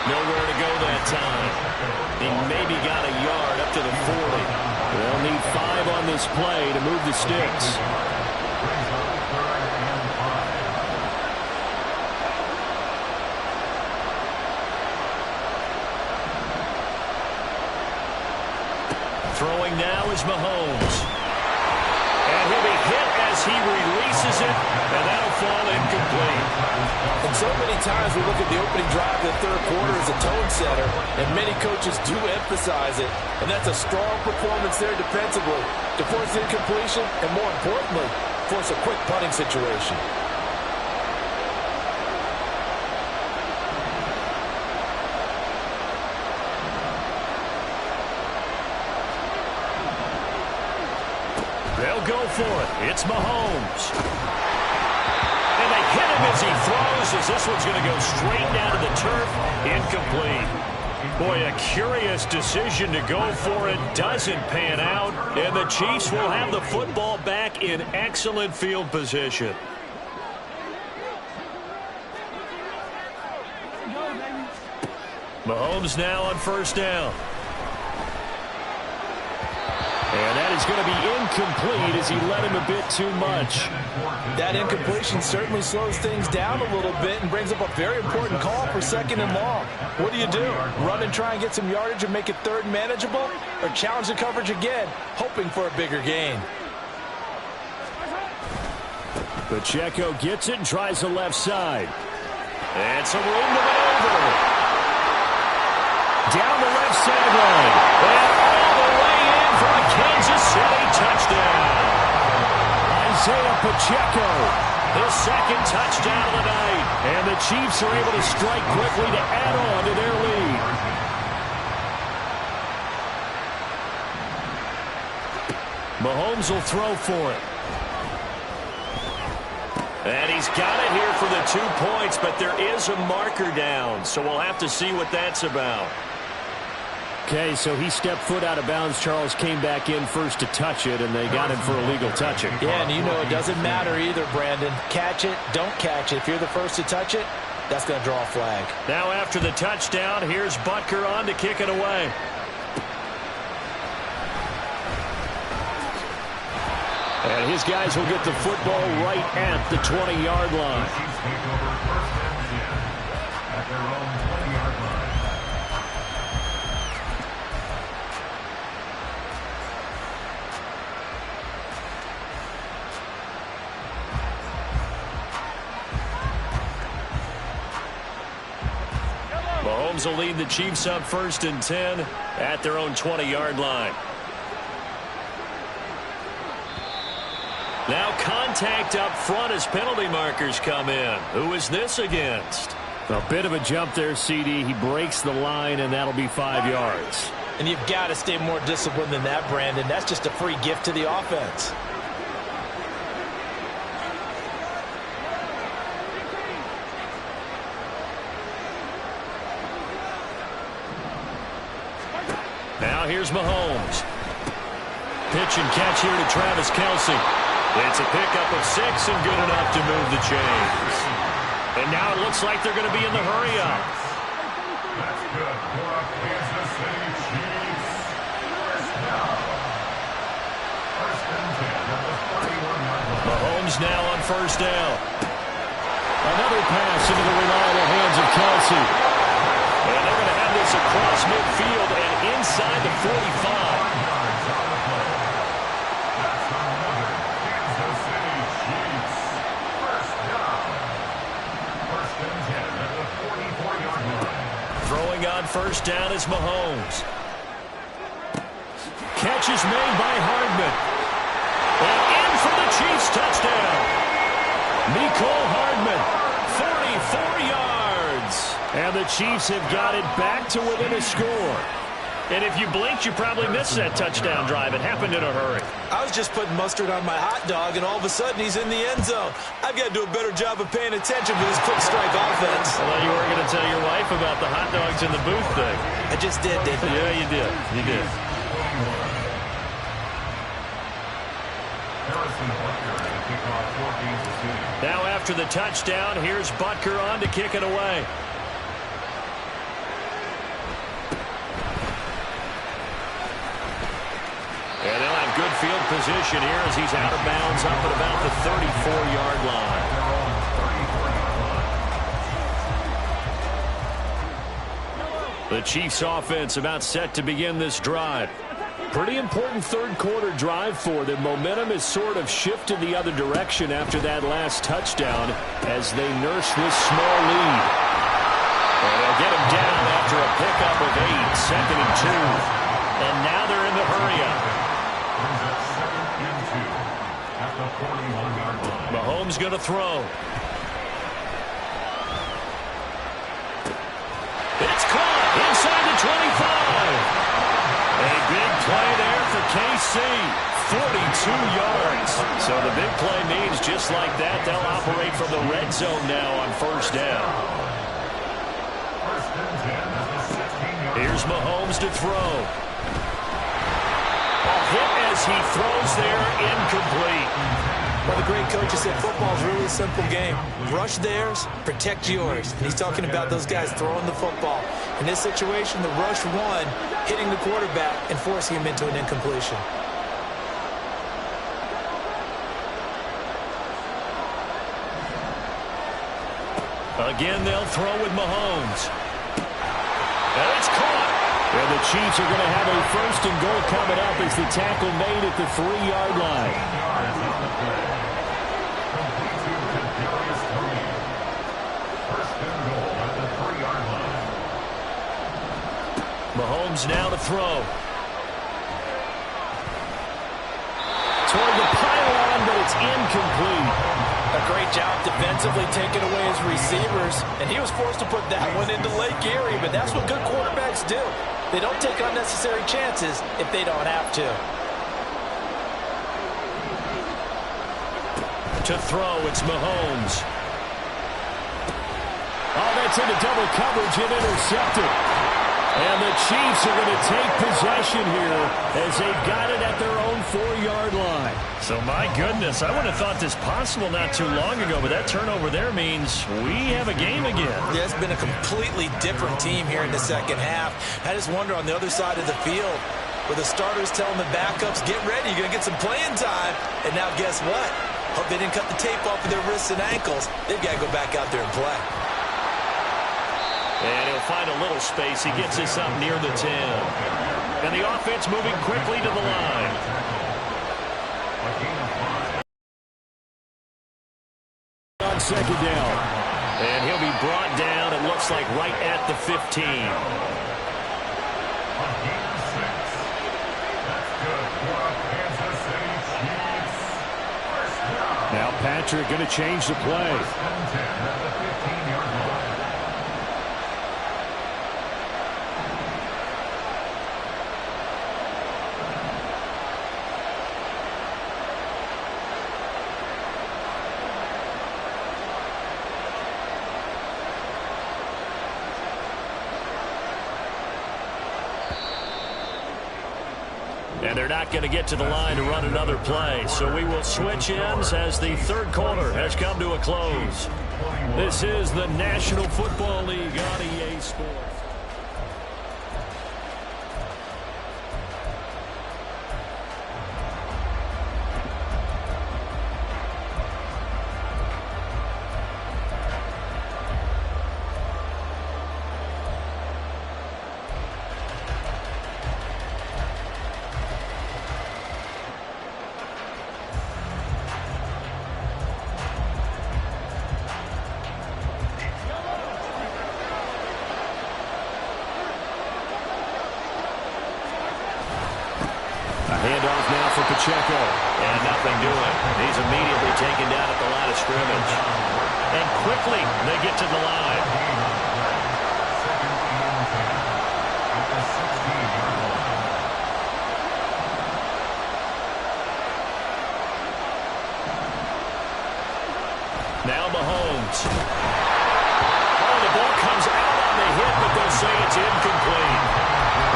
Nowhere to go that time. He maybe got a yard up to the 40. They'll need 5 on this play to move the sticks. Throwing now is Mahomes. And he'll be hit as he releases it, and that'll fall incomplete. And so many times we look at the opening drive of the third quarter as a tone setter, and many coaches do emphasize it. And that's a strong performance there defensively to force incompletion and, more importantly, force a quick punting situation. They'll go for it. It's Mahomes. And they hit him as he throws, as this one's going to go straight down to the turf. Incomplete. Boy, a curious decision to go for it. Doesn't pan out. And the Chiefs will have the football back in excellent field position. Mahomes now on first down. And that is going to be incomplete as he led him a bit too much. That incompletion certainly slows things down a little bit and brings up a very important call for 2nd and long. What do? Run and try and get some yardage and make it third manageable? Or challenge the coverage again, hoping for a bigger gain? Pacheco gets it and tries the left side. And some room to maneuver. Down the left sideline. And all the way in for a Kansas City touchdown. Isaiah Pacheco, his 2nd touchdown of the night. And the Chiefs are able to strike quickly to add on to their lead. Mahomes will throw for it. And he's got it here for the 2 points, but there is a marker down, so we'll have to see what that's about. Okay, so he stepped foot out of bounds. Charles came back in first to touch it, and they got him for illegal touching. Yeah, and you know it doesn't matter either, Brandon. Catch it, don't catch it. If you're the first to touch it, that's going to draw a flag. Now after the touchdown, here's Butker on to kick it away. And his guys will get the football right at the 20-yard line. At their own 20-yard line. Mahomes will lead the Chiefs up 1st and 10 at their own 20-yard line. Now contact up front as penalty markers come in. Who is this against? A bit of a jump there, CD. He breaks the line, and that'll be 5 yards. And you've got to stay more disciplined than that, Brandon. That's just a free gift to the offense. Now here's Mahomes. Pitch and catch here to Travis Kelce. It's a pickup of 6 and good enough to move the chains. And now it looks like they're going to be in the hurry-up. That's good for a Kansas City Chiefs. First down. Mahomes now on first down. Another pass into the reliable hands of Kelsey. And they're going to have this across midfield and inside the 45. Throwing on first down is Mahomes. Catch is made by Hardman. And in for the Chiefs touchdown. Mecole Hardman, 44 yards. And the Chiefs have got it back to within a score. And if you blinked, you probably missed that touchdown drive. It happened in a hurry. I was just putting mustard on my hot dog, and all of a sudden he's in the end zone. I've got to do a better job of paying attention for this quick strike offense. I thought you were going to tell your wife about the hot dogs in the booth thing. I just did, didn't I? Yeah, you did. You did. Now after the touchdown, here's Butker on to kick it away. And they'll have good field position here as he's out of bounds up at about the 34-yard line. The Chiefs offense about set to begin this drive. Pretty important third-quarter drive for them. Momentum has sort of shifted the other direction after that last touchdown as they nurse this small lead. And they'll get him down after a pickup of 8, 2nd and 2. And now they're in the hurry-up. Mahomes going to throw. It's caught inside the 25. A big play there for KC. 42 yards. So the big play means just like that, they'll operate from the red zone now on first down. Here's Mahomes to throw. A hit as he throws there, incomplete. Well, the great coach has said football is really a simple game. Rush theirs, protect yours. And he's talking about those guys throwing the football. In this situation, the rush won, hitting the quarterback and forcing him into an incompletion. Again, they'll throw with Mahomes. And it's caught. And the Chiefs are going to have a first and goal coming up as the tackle made at the 3-yard line. Mahomes now to throw. Toward the pylon, but it's incomplete. A great job defensively taking away his receivers, and he was forced to put that one into Lake Erie, but that's what good quarterbacks do. They don't take unnecessary chances if they don't have to. To throw, it's Mahomes. Oh, that's into double coverage and intercepted. And the Chiefs are going to take possession here as they've got it at their own 4-yard line. So, my goodness, I would have thought this possible not too long ago, but that turnover there means we have a game again. Yeah, it's been a completely different team here in the second half. I just wonder on the other side of the field where the starters telling the backups, get ready, you're going to get some playing time. And now guess what? Hope they didn't cut the tape off of their wrists and ankles. They've got to go back out there and play. And he'll find a little space. He gets this up near the 10. And the offense moving quickly to the line. On second down. And he'll be brought down, it looks like, right at the 15. Now Patrick going to change the play. And they're not going to get to the line to run another play. So we will switch ends as the third quarter has come to a close. This is the National Football League on EA Sports. immediately taken down at the line of scrimmage. And quickly they get to the line. Now Mahomes. Oh, the ball comes out on the hit, but they'll say it's incomplete.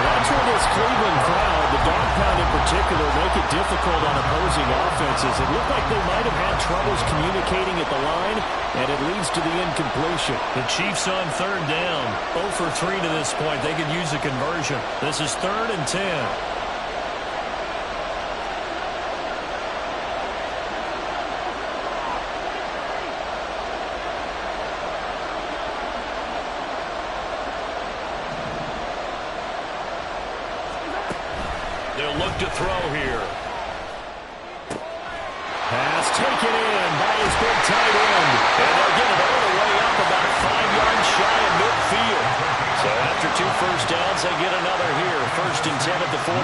That's where this Cleveland crowd, the dog pound in particular, make it difficult on opposing offenses. It looked like they might have had troubles communicating at the line, and it leads to the incompletion. The Chiefs on third down. 0 for 3 to this point. They could use a conversion. This is 3rd and 10. They'll look to throw here. Pass taken in by his big tight end. And they'll get it all the way up about 5 yards shy of midfield. So after 2 first downs, they get another here. 1st and 10 at the 45.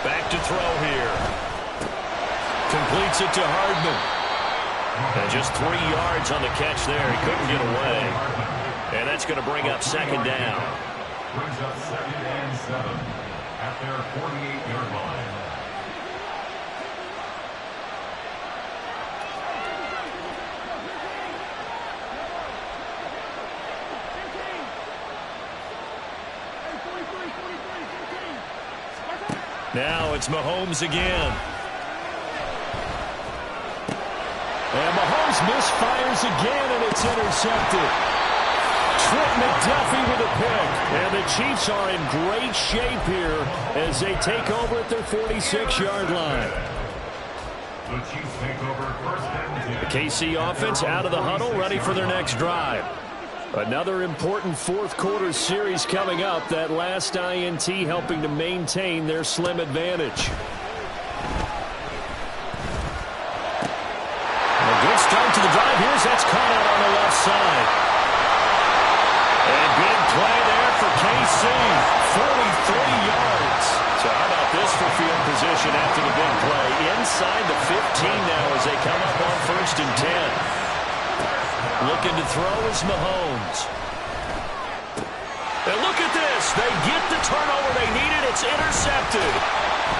Back to throw here. Completes it to Hardman. And just 3 yards on the catch there. He couldn't get away. And that's going to bring up 2nd down. Brings up 2nd and 7 at their 48-yard line. Now it's Mahomes again. And Mahomes misfires again, and it's intercepted. Trent McDuffie with a pick. And the Chiefs are in great shape here as they take over at their 46-yard line. The Chiefs take over 1st and 10. The KC offense out of the huddle, ready for their next drive. Another important 4th quarter series coming up. That last INT helping to maintain their slim advantage. Start to the drive. That's caught out on the left side. And big play there for KC. 43 yards. So how about this for field position after the big play? Inside the 15 now as they come up on 1st and 10. Looking to throw is Mahomes. And look at this. They get the turnover they needed. It's intercepted.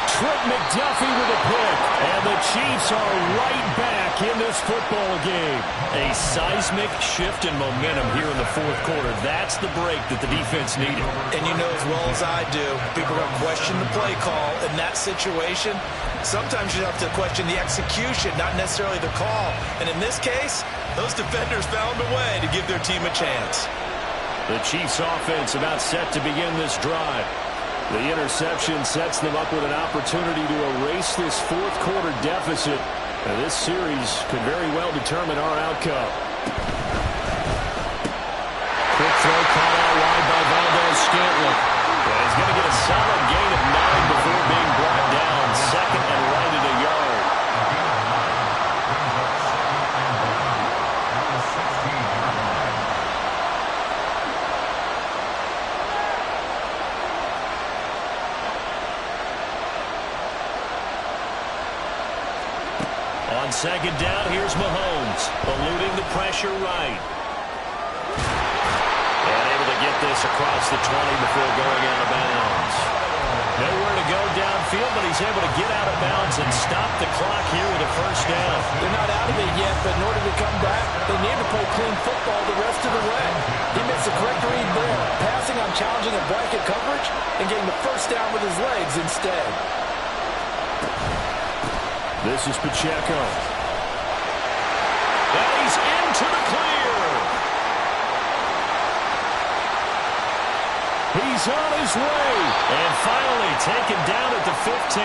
Trent McDuffie with a pick. And the Chiefs are right back in this football game. A seismic shift in momentum here in the 4th quarter. That's the break that the defense needed. And you know as well as I do, people are going to question the play call in that situation. Sometimes you have to question the execution, not necessarily the call. And in this case, those defenders found a way to give their team a chance. The Chiefs offense about set to begin this drive. The interception sets them up with an opportunity to erase this 4th quarter deficit. And this series could very well determine our outcome. Quick throw caught out wide by Valdez-Scantling. And he's going to get a solid gain of 9 before being brought down. 2nd and right at a yard. On 2nd down, here's Mahomes, eluding the pressure right. And able to get this across the 20 before going out of bounds. Nowhere to go downfield, but he's able to get out of bounds and stop the clock here with a 1st down. They're not out of it yet, but in order to come back, they need to play clean football the rest of the way. He makes the correct read there, passing on challenging a blanket coverage and getting the 1st down with his legs instead. This is Pacheco. And he's into the clear. He's on his way. And finally taken down at the 15.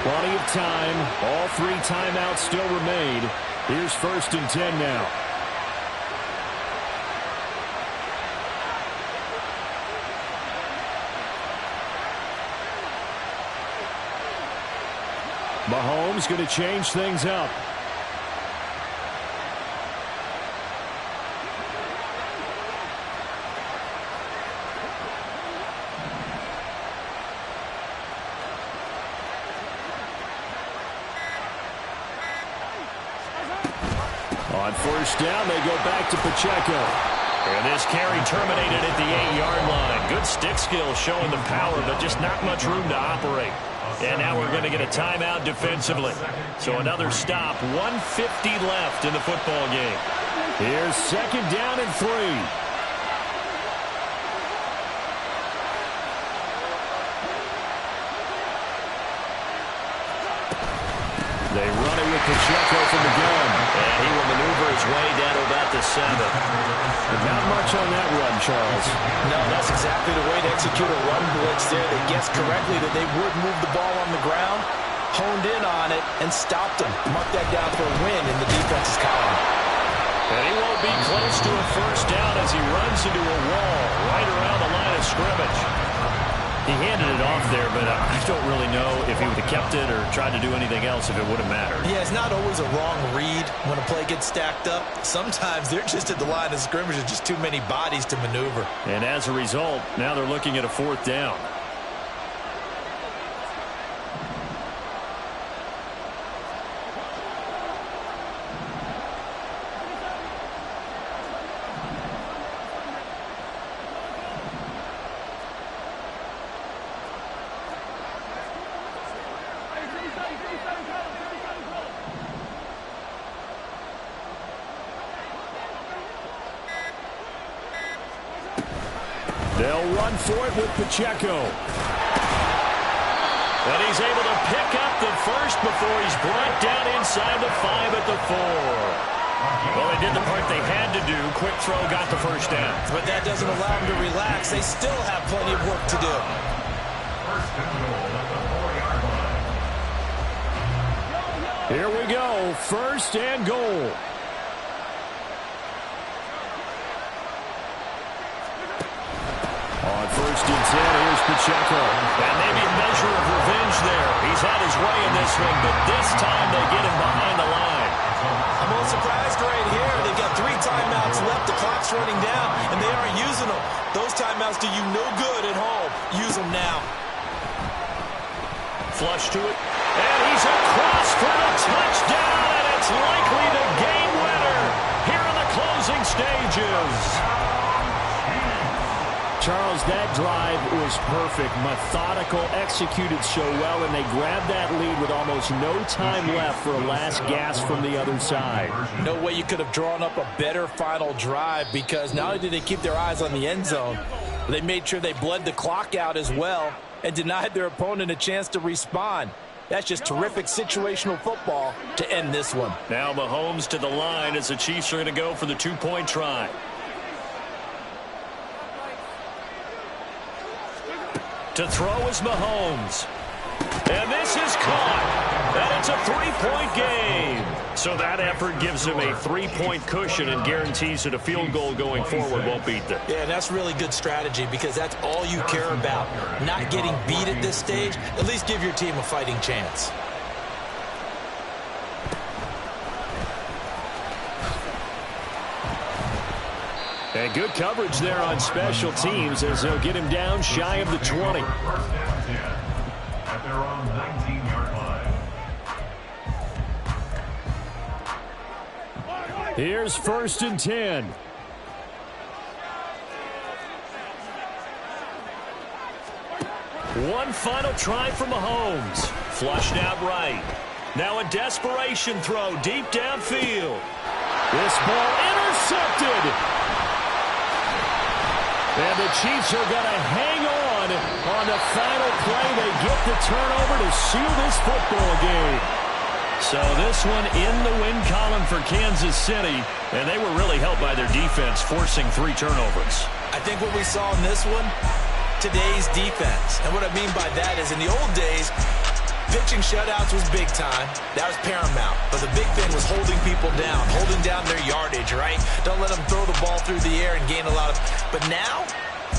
Plenty of time. All 3 timeouts still remain. Here's 1st and 10 now. Mahomes going to change things up. On first down, they go back to Pacheco. And this carry terminated at the 8-yard line. Good stick skill showing the power, but just not much room to operate. And now we're going to get a timeout defensively. So another stop, 1:50 left in the football game. Here's second down and 3. They run it with Pacheco from the gun. And he will maneuver his way down to about the 7. But not much on that run, Charles. No, that's exactly the way to execute a run blitz there. They guessed correctly that they would move the ball on the ground, honed in on it, and stopped him. Mark that down for a win in the defense's column. And he won't be close to a first down as he runs into a wall right around the line of scrimmage. He handed it off there, but I don't really know if he would have kept it or tried to do anything else if it would have mattered. Yeah, it's not always a wrong read when a play gets stacked up. Sometimes they're just at the line of scrimmage. There's just too many bodies to maneuver. And as a result, now they're looking at a 4th down. They'll run for it with Pacheco. And he's able to pick up the first before he's brought down inside the 5 at the 4. Well, they did the part they had to do. Quick throw got the first down. But that doesn't allow them to relax. They still have plenty of work to do. First and goal at the 4-yard line. Here we go. First and goal. On first and 10, here's Pacheco. And maybe a measure of revenge there. He's had his way in this one, but this time they get him behind the line. I'm a little surprised right here. They've got 3 timeouts left. The clock's running down, and they aren't using them. Those timeouts do you no good at home. Use them now. Flush to it. And he's across for the touchdown, and it's likely the game winner here in the closing stages. Charles, that drive was perfect, methodical, executed so well, and they grabbed that lead with almost no time left for a last gasp from the other side. No way you could have drawn up a better final drive, because not only did they keep their eyes on the end zone, but they made sure they bled the clock out as well and denied their opponent a chance to respond. That's just terrific situational football to end this one. Now Mahomes to the line as the Chiefs are going to go for the 2-point try. To throw is Mahomes. And this is caught. And it's a 3-point game. So that effort gives him a 3-point cushion and guarantees that a field goal going forward won't beat them. Yeah, that's really good strategy, because that's all you care about. Not getting beat at this stage. At least give your team a fighting chance. And good coverage there on special teams as they'll get him down shy of the 20. First down 10 at their own 19-yard line. Here's first and 10. One final try for Mahomes. Flushed out right. Now a desperation throw deep downfield. This ball intercepted. And the Chiefs are going to hang on the final play. They get the turnover to seal this football game. So this one in the win column for Kansas City, and they were really helped by their defense, forcing 3 turnovers. I think what we saw in this one, today's defense. And what I mean by that is in the old days, pitching shutouts was big time. That was paramount. But the big thing was holding people down, holding down their yardage, right? Don't let them throw the ball through the air and gain a lot of... But now,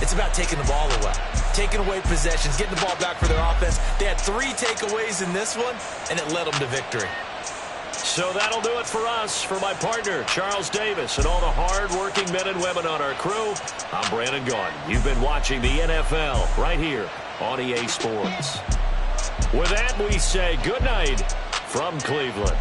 It's about taking the ball away, taking away possessions, getting the ball back for their offense. They had 3 takeaways in this one, and it led them to victory. So that'll do it for us. For my partner, Charles Davis, and all the hard-working men and women on our crew, I'm Brandon Gaudin. You've been watching the NFL right here on EA Sports. With that, we say good night from Cleveland.